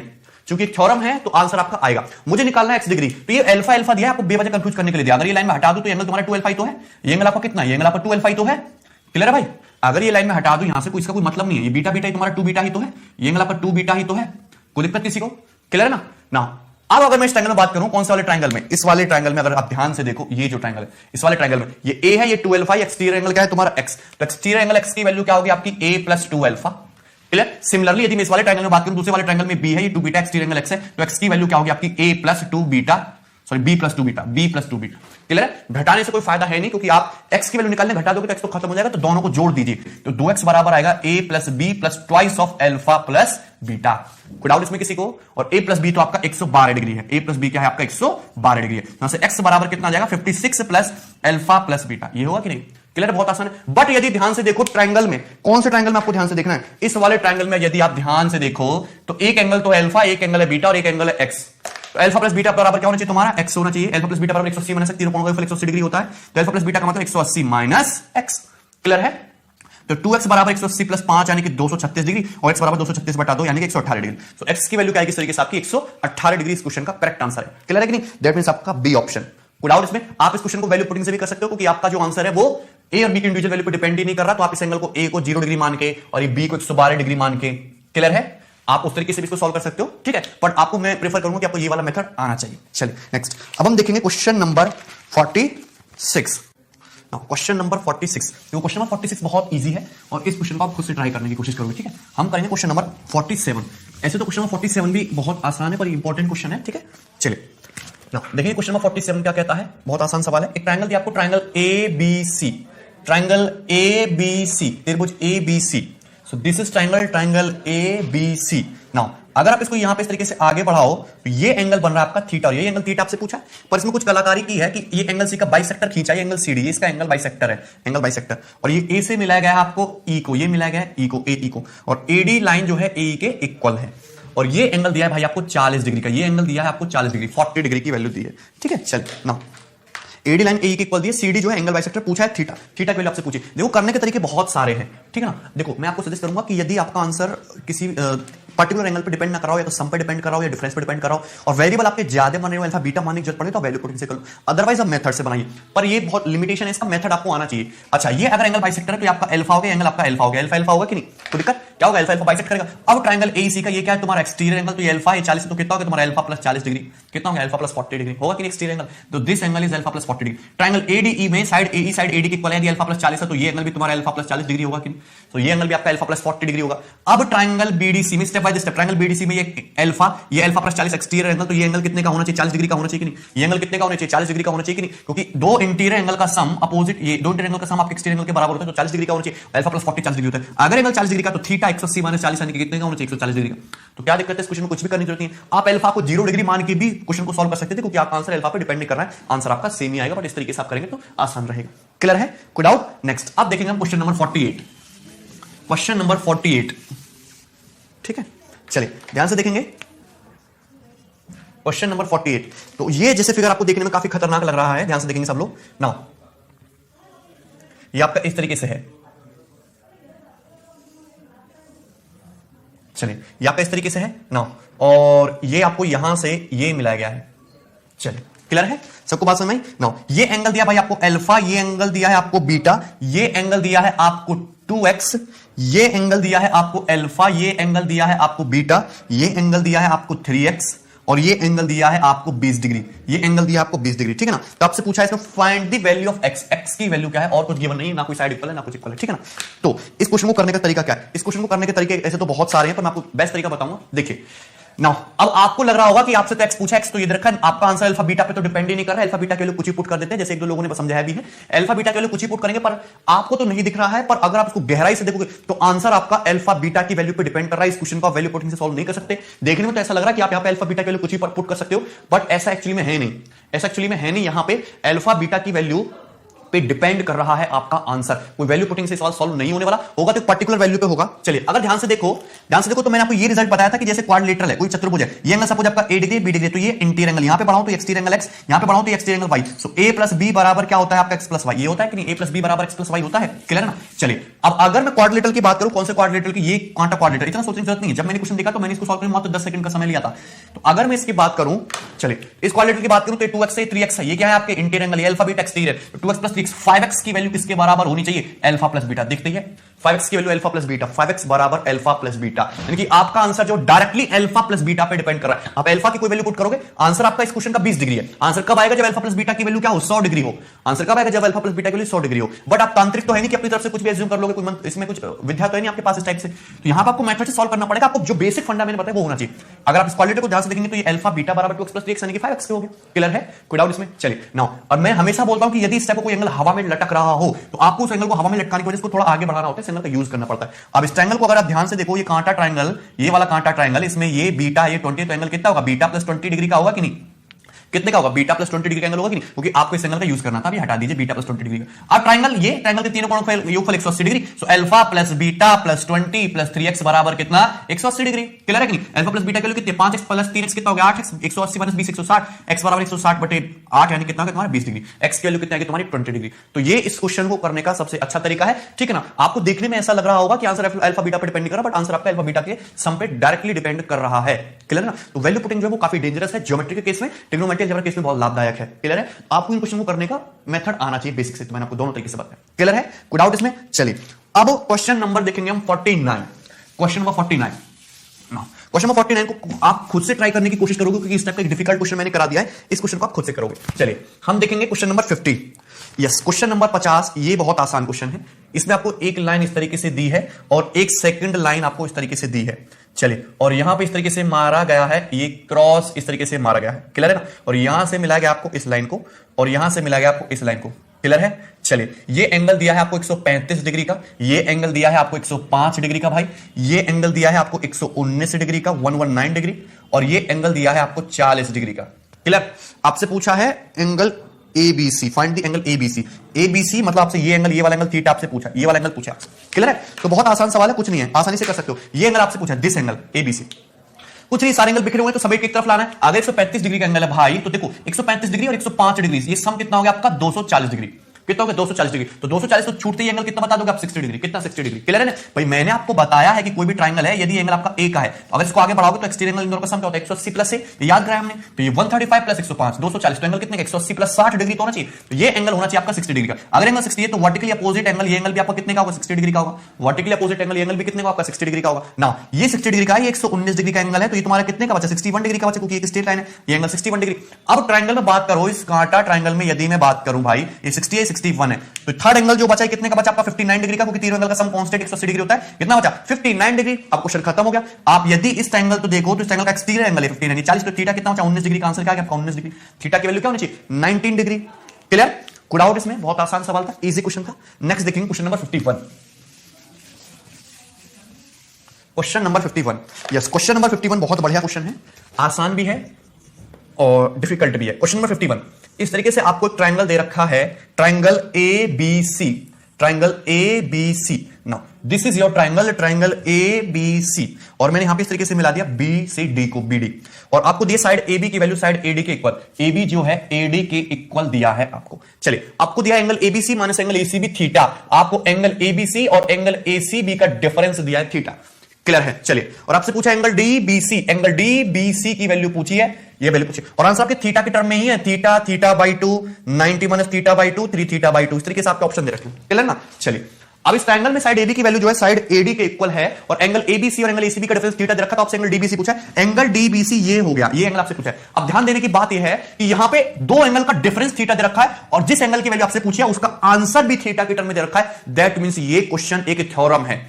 क्योंकि एक थ्योरम है, तो आंसर आपका आएगा। मुझे निकालना है एक्स डिग्री, तो ये अल्फा अल्फा दिया है आपको बेवजह कंफ्यूज करने के लिए दिया। अगर ये लाइन में हटा दूं तो एंगल तुम्हारा 2 अल्फा ही तो है, ये एंगल आपका कितना है, ये एंगल आपका 2 अल्फा ही तो है। क्लियर है भाई, अगर ये लाइन में हटा दूं यहां से, कोई इसका कोई मतलब नहीं है, ये बीटा बीटा ही तुम्हारा 2 बीटा ही तो है, ये एंगल आपका 2 बीटा ही तो है। कोई दिक्कत किसी को, क्लियर है ना। अब अगर मैं इस ट्रायंगल में बात करूं, कौन से वाले ट्रायंगल में, इस वाले ट्रायंगल में, अगर आप ध्यान से देखो, ये जो ट्रायंगल है, इस वाले ट्रायंगल में ये ए है, ये 2 अल्फा, एक्सटीरियर एंगल क्या है तुम्हारा एक्स, तो एक्सटीरियर एंगल एक्स की वैल्यू क्या होगी आपकी, A plus 2 alpha. Clear. Similarly यदि मैं इस वाले ट्रायंगल में बात करूं, दूसरे वाले ट्रायंगल में बी है, ये 2 बीटा एक्सटीरियर एंगल एक्स है, तो एक्स की वैल्यू क्या होगी आपकी, A plus 2 beta, sorry B plus 2 beta, B plus 2 beta. Clear है, घटाने से कोई फायदा है नहीं, क्योंकि आप एक्स की वैल्यू निकालने घटा दोगे तो एक्स तो खत्म हो जाएगा, तो दोनों को जोड़ दीजिए, तो 2x बराबर आएगा A plus B plus twice of alpha plus beta. कोई डाउट इसमें किसी को। और a प्लस बी तो आपका 112 डिग्री है, a प्लस बी क्या है आपका 112 डिग्री है, यहां से x बराबर कितना आ जाएगा 56 प्लस अल्फा प्लस बीटा। ये होगा कि नहीं, क्लियर, बहुत आसान है। बट यदि ध्यान से देखो ट्रायंगल में, कौन से ट्रायंगल में आपको ध्यान से देखना है, इस वाले ट्रायंगल में यदि आप ध्यान से देखो तो एक एंगल तो अल्फा, एक एंगल है बीटा और एक एंगल है एक्स। तो अल्फा प्लस बीटा बराबर क्या होना चाहिए तुम्हारा, एक्स होना चाहिए। अल्फा प्लस बीटा बराबर 180 माइनस 180 डिग्री होता है, तो अल्फा प्लस बीटा का मतलब 180 माइनस एक्स। क्लियर है, तो 2x बराबर 180 प्लस 5 यानी कि 236 डिग्री, और x बराबर 236 बटा 2 यानी कि 118 डिग्री। तो x की वैल्यू क्या आएगी इस तरीके से आपकी 118 डिग्री। इस क्वेश्चन का करेक्ट आंसर है। क्लियर है कि नहीं, दैट मींस आपका बी ऑप्शन। कोई डाउट इसमें, आप इस क्वेश्चन को वैल्यू पुटिंग से भी कर सकते हो, क्योंकि आपका जो आंसर है वो ए और बी की इंडिविजुअल वैल्यू पर डिपेंड ही नहीं कर रहा, तो आप इस एंगल को ए को 0 डिग्री मान के और ये बी को 112 डिग्री मान के, क्लियर है, आप उस तरीके से भी इसको सॉल्व कर सकते हो, ठीक है। बट आपको मैं प्रेफर करूंगा कि आपको ये वाला मेथड आना चाहिए। चलिए नेक्स्ट, अब हम देखेंगे क्वेश्चन नंबर 46। क्वेश्चन नंबर 46, तो क्वेश्चन नंबर 46 बहुत इजी है, और इस क्वेश्चन को आप खुद से ट्राई करने की कोशिश करोगे, ठीक है। हम करेंगे क्वेश्चन नंबर 47। ऐसे तो क्वेश्चन नंबर 47 भी बहुत आसान है, पर इंपॉर्टेंट क्वेश्चन है, ठीक है। चलिए देखिए क्वेश्चन नंबर 47 क्या कहता है, बहुत आसान सवाल है। एक ट्रायंगल दिया आपको, triangle A B C, triangle A B C, त्रिभुज A B C. So this is triangle A B C. Now अगर आप इसको यहां पे इस तरीके से आगे बढ़ाओ, तो ये एंगल बन रहा है आपका थीटा, और ये एंगल थीटा आपसे पूछा, पर इसमें कुछ कलाकारी की है कि ये एंगल सी का बाइसेक्टर खींचा, ये एंगल सीडी, इसका एंगल बाइसेक्टर है, एंगल बाइसेक्टर। और ये ए से मिलाया गया है आपको ई को, ये मिलाया गया है ई को, ए ई को, और एडी लाइन जो है ए के इक्वल है। और ये एंगल दिया है भाई आपको 40 डिग्री का, ये एंगल दिया है आपको 40 डिग्री, 40 डिग्री की वैल्यू दी है, ठीक है। चल ना एडी लाइन ए की इक्वल दी है, सीडी जो है एंगल बाइसेक्टर पूछा है थीटा, थीटा की वैल्यू आपसे पूछी। देखो करने के तरीके बहुत सारे हैं, ठीक है ना। देखो मैं आपको सजेस्ट करूंगा कि यदि आपका आंसर किसी पर्टिकुलर एंगल पे डिपेंड ना कराओ, या तो सम पे डिपेंड कराओ या डिफरेंस पे डिपेंड कराओ, और वेरिएबल आपके ज्यादा मानने वाले अल्फा बीटा मानने की जरूरत पड़े तो वैल्यू पुटिंग से करो, अदरवाइज आप मेथड से बनाइए। पर ये बहुत लिमिटेशन है, इसका मेथड आपको आना चाहिए। अच्छा, ये अगर एंगल बाइसेक्टर है तो आपका अल्फा हो गया, एंगल आपका अल्फा हो गया, अल्फा अल्फा होगा कि नहीं, तो दिक्कत क्या होगा, अल्फा अल्फा बाइसेक्ट करेगा। अब ट्रायंगल एईसी का ये क्या है तुम्हारा एक्सटीरियर एंगल, तो ये अल्फा है 40, तो कितना होगा तुम्हारा अल्फा प्लस 40 डिग्री, कितना होगा अल्फा प्लस 40 डिग्री होगा कि नहीं एक्सटीरियर एंगल, तो this angle is alpha plus 40 degree. Triangle ADE में साइड एई साइड एडी की इक्वल है, अल्फा प्लस 40 है, तो ये एंगल भी तुम्हारा अल्फा प्लस 40 डिग्री होगा कि नहीं, तो ये एंगल भी आपका अल्फा प्लस 40 डिग्री होगा। अब ट्रायंगल बीडीसी में step by step, triangle BDC में ये अल्फा, ये अल्फा प्लस 40 एक्सटीरियर एंगल, तो ये एंगल कितने का होना चाहिए, 40 डिग्री का होना चाहिए कि नहीं, ये एंगल कितने का होना चाहिए, 40 डिग्री का होना चाहिए कि नहीं, क्योंकि दो इंटीरियर एंगल का सम अपोजिट, ये दो इंटीरियर एंगल का सम आपके एक्सटीरियर एंगल के बराबर होता है, तो 40 डिग्री का होना चाहिए, अल्फा प्लस 40 40 डिग्री होता है। अगर एंगल 40 डिग्री का तो थीटा 180 माइनस 40 यानी कि कितने का होना चाहिए, 140 डिग्री का। तो क्या दिक्कत है, इस क्वेश्चन में कुछ भी करने की जरूरत नहीं है, आप अल्फा को 0 डिग्री मान के भी क्वेश्चन को सॉल्व कर सकते थे, क्योंकि आपका आंसर अल्फा पे डिपेंड नहीं कर रहा है, आंसर आपका सेम ही आएगा, बट इस तरीके से आप करेंगे तो आसान रहेगा। क्लियर है, कोई डाउट? नेक्स्ट अब देखेंगे हम क्वेश्चन नंबर 48, क्वेश्चन नंबर 48, ठीक है, चलिए ध्यान से देखेंगे क्वेश्चन नंबर 48। तो ये जैसे फिगर आपको देखने में काफी खतरनाक लग रहा है, ध्यान से देखेंगे सब लोग ना, ये आपका इस तरीके से है, चलिए ये आपका इस तरीके से है ना, और ये आपको यहां से ये मिलाया गया है। चलिए क्लियर है, सबको बात समझ में ना। ये एंगल दिया भाई आपको अल्फा, ये एंगल दिया है आपको बीटा, ये एंगल दिया है आपको 2x, ये एंगल दिया है आपको अल्फा, ये एंगल दिया है आपको बीटा, ये एंगल दिया है आपको 3x, और ये एंगल दिया है आपको 20 डिग्री, ये एंगल दिया है आपको 20 डिग्री, ठीक है ना। तो आपसे पूछा है इसमें find the value of x, x की वैल्यू क्या है, और कुछ गिवन नहीं है, ना कोई साइड इक्वल है ना कुछ इक्वल है, ठीक है ना। तो इस क्वेश्चन को करने का तरीका क्या है, इस क्वेश्चन को करने के तरीके ऐसे तो बहुत सारे हैं, पर मैं आपको बेस्ट तरीका बताऊंगा। देखिए नाउ, अब आपको लग रहा होगा कि आपसे तो x पूछा, x तो ये रखा, आपका आंसर अल्फा बीटा पे तो डिपेंड ही नहीं कर रहा है, अल्फा बीटा के लिए कुछ ही पुट कर देते हैं, जैसे एक दो लोगों ने समझाया भी है, अल्फा बीटा के लिए कुछ ही पुट करेंगे, पर आपको तो नहीं दिख रहा है, पर अगर आप इसको गहराई से देखोगे तो आंसर आपका अल्फा बीटा की वैल्यू पे डिपेंड कर रहा है। इस क्वेश्चन को वैल्यू पुटिंग से सॉल्व नहीं कर सकते। देखने में तो ऐसा लग रहा है कि आप यहाँ पे अल्फा बीटा के लिए कुछ ही पुट कर सकते हो, बट ऐसा एक्चुअली में है नहीं, ऐसा एक्चुअली में है नहीं। यहाँ पे अल्फा बीटा की वैल्यू पे डिपेंड कर रहा है आपका आंसर, कोई वैल्यू पुटिंग से सॉल्व नहीं होने वाला, होगा तो पर्टिकुलर वैल्यू पे होगा। चलिए अगर ध्यान से देखो तो मैंने आपको ये रिजल्ट बताया था कि जैसे क्वाड्रिलेटरल है, कोई चतुर्भुज है, ये एंगल सपोज आपका ए डिग्री बी डिग्री, तो ये इंटीरियर एंगल यहां पे बढ़ाऊं तो एक्सटीरियर एंगल x, यहां पे बढ़ाऊं तो exterior angle y, so a plus b बराबर क्या होता है आपका x प्लस y, ये होता है कि नहीं, a प्लस b बराबर x प्लस y होता है। क्लियर है ना। चलिए अब अगर मैं क्वाड्रिलेटरल की बात करूं, कौन से क्वाड्रिलेटरल की, ये क्वांटा क्वाड्रिलेटरल, इतना सोचने की जरूरत नहीं है, जब मैंने क्वेश्चन देखा तो मैंने इसको सॉल्व करने में मात्र 10 सेकंड का समय लिया था। तो अगर मैं इसकी बात करूं, चलिए इस क्वाड्रिलेटरल की बात करूं तो 2x से 3x है, ये क्या है आपके इंटीरियर एंगल, ये alpha beta exterior, 2x plus 3x, 5x की वैल्यू किसके बराबर होनी चाहिए, अल्फा प्लस बीटा, दिखती है 5x की value alpha plus beta, 5x बराबर अल्फा प्लस बीटा, यानी कि आपका आंसर जो डायरेक्टली अल्फा प्लस बीटा पे डिपेंड कर रहा है। आप अल्फा की कोई वैल्यू पुट करोगे, आंसर आपका इस क्वेश्चन का 20 डिग्री है। आंसर कब आएगा, जब अल्फा प्लस बीटा की वैल्यू क्या हो, 100 डिग्री हो। आंसर कब आएगा, जब अल्फा प्लस बीटा की वैल्यू 100 डिग्री हो। बट आप तांत्रिक तो है नहीं कि अपनी तरफ से कुछ भी एज्यूम कर लोगे, कोई इसमें कुछ विद्या तो है नहीं आपके पास इस टाइप से, तो यहां पर आपको मेथड से सॉल्व करना पड़ेगा। आपको जो बेसिक फंडा मैंने बताया वो होना चाहिए। अगर आप इस क्वालिटी को ध्यान से देखेंगे तो ये अल्फा बीटा बराबर 2x प्लस 3x यानी कि 5x हो गया। क्लियर है, कोई डाउट इसमें? चलिए नाउ, और मैं हमेशा बोलता हूं कि यदि इस टाइप का कोई एंगल हवा में लटक रहा हो तो आपको उस एंगल को हवा में लटकाने की वजह से इसको थोड़ा आगे बढ़ाना होता है, इस एंगल का यूज करना पड़ता है। अब इस ट्रायंगल को अगर आप ध्यान से देखो, ये कांटा ट्रायंगल, ये वाला कांटा ट्रायंगल, इसमें ये बीटा ये 20, तो एंगल कितना होगा, बीटा प्लस 20 डिग्री का होगा कि नहीं, कितने का होगा, बीटा प्लस 20 डिग्री का एंगल होगा कि नहीं, क्योंकि आपको इस एंगल का यूज करना था, अभी हटा दीजिए बीटा प्लस 20 डिग्री का। अब ट्रायंगल, ये ट्रायंगल के तीनों कोणों का योगफल 180 degree, so alpha plus beta plus 20 plus 3x बराबर कितना, 180 डिग्री। क्लियर है कि नहीं, अल्फा प्लस बीटा के लिए कितने, 5x प्लस 3x कितना हो गया, 8x, 180 माइनस 20 160, x बराबर 160 बटे 8 यानी कितना होगा तुम्हारा 20 डिग्री, x की वैल्यू कितना है तुम्हारी 20 डिग्री। तो ये इस क्वेश्चन को करने का सबसे अच्छा तरीका है, ठीक है ना। आपको देखने में ऐसा लग रहा होगा कि आंसर अल्फा बीटा पे डिपेंड नहीं कर रहा, बट आंसर आपका अल्फा बीटा के सम पे डायरेक्टली डिपेंड कर रहा है। क्लियर है ना। तो वैल्यू पुटिंग जो है वो काफी डेंजरस है, ज्योमेट्री के केस में, ट्रिग्नोमेट्री अलजेब्रा केस में बहुत लाभदायक है। क्लियर है, आपको इन क्वेश्चन को करने का मेथड आना चाहिए बेसिक से, तो मैंने आपको दोनों तरीके से बताया। क्लियर है, कोई डाउट इसमें? चलिए अब क्वेश्चन नंबर देखेंगे हम 49, क्वेश्चन नंबर 49। क्वेश्चन नंबर 49 को आप खुद से ट्राई करने की कोशिश करोगे, क्योंकि इस टाइप का डिफिकल्ट क्वेश्चन मैंने करा दिया है, इस क्वेश्चन को आप खुद से करोगे। चलिए हम देखेंगे question number 50। Yes, question number 50, ये बहुत आसान क्वेश्चन है। इसमें आपको एक लाइन इस तरीके से दी है और एक सेकंड लाइन आपको इस तरीके से दी है। चलिए, और यहां पे इस तरीके से मारा गया है, ये क्रॉस इस तरीके से मारा गया है। क्लियर है ना। और यहां से मिला गया आपको इस लाइन को, और यहां से मिला गया आपको इस लाइन को। क्लियर है। चलिए, ये एंगल दिया है आपको 135 डिग्री का, ये एंगल दिया है आपको 105 डिग्री का भाई, ये एंगल दिया है आपको 119 डिग्री का 119 डिग्री, और ये एंगल दिया है आपको 40 डिग्री का। क्लियर। आपसे पूछा है angle ABC, find the angle ABC। ABC मतलब आपसे ये एंगल, ये वाला एंगल थीटा आपसे पूछा, ये वाला एंगल पूछा आपसे। क्लियर है। तो बहुत आसान सवाल है, कुछ नहीं है, आसानी से कर सकते हो। ये एंगल आपसे पूछा, दिस एंगल ABC। कुछ नहीं, सारे एंगल बिखरे हुए तो सब एक तरफ लाना है। अगर 135 डिग्री का एंगल है भाई तो देखो 135 डिग्री और 105 डिग्री, ये सम कितना हो गया आपका 240 डिग्री। कितना हो गया 240 डिग्री। तो 240 तो छूटते ही एंगल कितना बता दोगे आप 60 डिग्री। कितना 60 डिग्री। क्लियर है ना भाई। मैंने आपको बताया है कि कोई भी ट्रायंगल है यदि एंगल आपका ए का है, अगर इसको आगे बढ़ाओगे तो एक्सटीरियर एंगल इन दोनों का सम क्या होता है 180 प्लस ए, याद कराया हमने। तो ये 135 प्लस 105 240, तो एंगल कितने का 180 प्लस 60 डिग्री तो होना चाहिए। तो ये एंगल होना चाहिए आपका 60 डिग्री का। अगर एंगल 60 है तो वर्टिकली अपोजिट एंगल ये एंगल भी आपका कितने का होगा 60 डिग्री का होगा। वर्टिकली अपोजिट एंगल ये एंगल भी कितने का आपका 60 डिग्री का होगा ना। ये 60 डिग्री का है, ये 119 डिग्री का एंगल है, तो ये तुम्हारा कितने का बचा 61 डिग्री का बचा, क्योंकि एक स्ट्रेट लाइन है। ये एंगल 61 डिग्री। अब ट्रायंगल में बात करो, इस कांटा ट्रायंगल में यदि मैं बात करूं भाई ये 60 है 61 है, तो थर्ड एंगल जो बचा है कितने का बचा आपका 59 डिग्री का, क्योंकि तीनों एंगल का सम कांस्टेंट 180 डिग्री होता है। कितना बचा 59 डिग्री। अब क्वेश्चन खत्म हो गया। आप यदि इस एंगल तो देखो तो इस एंगल का एक्सटीरियर एंगल है 59 40, तो थीटा कितना बचा 19 डिग्री का आंसर क्या है आपका 19 डिग्री। थीटा की वैल्यू क्या होनी चाहिए 19 डिग्री। क्लियर। कुड आउट इसमें बहुत आसान सवाल था, इजी क्वेश्चन था। नेक्स्ट देखेंगे question number 51। Question number 51, yes question number 51 बहुत बढ़िया क्वेश्चन है, आसान भी है और डिफिकल्ट भी है। क्वेश्चन नंबर 51 इस तरीके से आपको एक ट्रायंगल दे रखा है, triangle A B C, triangle A B C. Now this is your triangle, triangle A B C, और मैंने यहां पे इस तरीके से मिला दिया बी से डी को, बी डी, और आपको दिया साइड ए बी की वैल्यू साइड ए डी के इक्वल, ए बी जो है ए डी के इक्वल दिया है आपको। चलिए आपको दिया angle A B C minus angle A C B theta, आपको एंगल ए बी सी और एंगल ए सी बी का डिफरेंस दिया है थीटा। क्लियर है। चलिए, और आपसे पूछा angle D B C, angle D B C की वैल्यू पूछी है, ये वैल्यू पूछी, और आंसर आपके थीटा के टर्म में ही है, theta theta by 2 90 minus theta by 2 3 theta by 2, इस तरीके से आपके ऑप्शन दे रखे हैं। क्लियर ना। चलिए अब इस ट्रायंगल में साइड एबी की वैल्यू जो है साइड एडी के इक्वल है, और एंगल एबीसी और एंगल एसीबी का डिफरेंस थीटा दे रखा, तो आपसे एंगल डीबीसी पूछा है, एंगल डीबीसी ये हो गया, ये एंगल आपसे पूछा है। अब ध्यान देने की बात यह है कि यहां पे दो एंगल का डिफरेंस थीटा दे रखा है, और जिस एंगल की वैल्यू आपसे पूछी है उसका आंसर भी थीटा के टर्म में दे रखा है। दैट मींस ये क्वेश्चन एक थ्योरम है,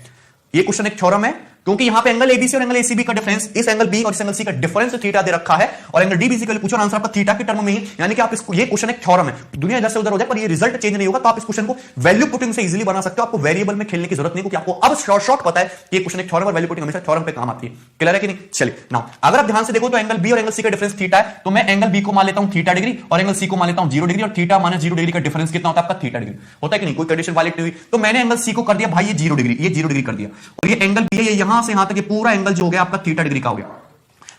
ये क्वेश्चन एक थ्योरम है, क्योंकि यहां पे एंगल एबीसी और एंगल एसीबी का डिफरेंस, इस एंगल बी और इस एंगल सी का डिफरेंस थीटा दे रखा है, और एंगल डीबीसी का पूछो आंसर आपका थीटा के टर्म में ही, यानी कि आप इसको, ये क्वेश्चन एक थ्योरम है, दुनिया इधर से उधर हो जाए पर ये रिजल्ट चेंज नहीं होगा, तो आप इस क्वेश्चन को वैल्यू पुटिंग से इजीली बना सकते हो। आपको वेरिएबल में खेलने की जरूरत नहीं, क्योंकि आपको अब शॉर्ट पता है कि ये क्वेश्चन एक थ्योरम, और वैल्यू पुटिंग हमेशा थ्योरम पे काम आती है। क्लियर है कि नहीं। चलिए नाउ अगर आप ध्यान से देखो तो एंगल बी और एंगल सी का डिफरेंस थीटा है, तो मैं एंगल बी को मान लेता हूं थीटा डिग्री और एंगल सी को मान लेता हूं 0 डिग्री, और थीटा माइनस 0 डिग्री का डिफरेंस कितना होता है आपका थीटा डिग्री होता है कि नहीं, कोई कंडीशन वैलिड नहीं हुई, तो मैंने एंगल सी को कर दिया भाई ये 0 डिग्री, ये 0 डिग्री कर दिया, और ये एंगल बी है, ये यहां से यहां तक ये पूरा एंगल जो हो गया आपका थीटा डिग्री का हो गया।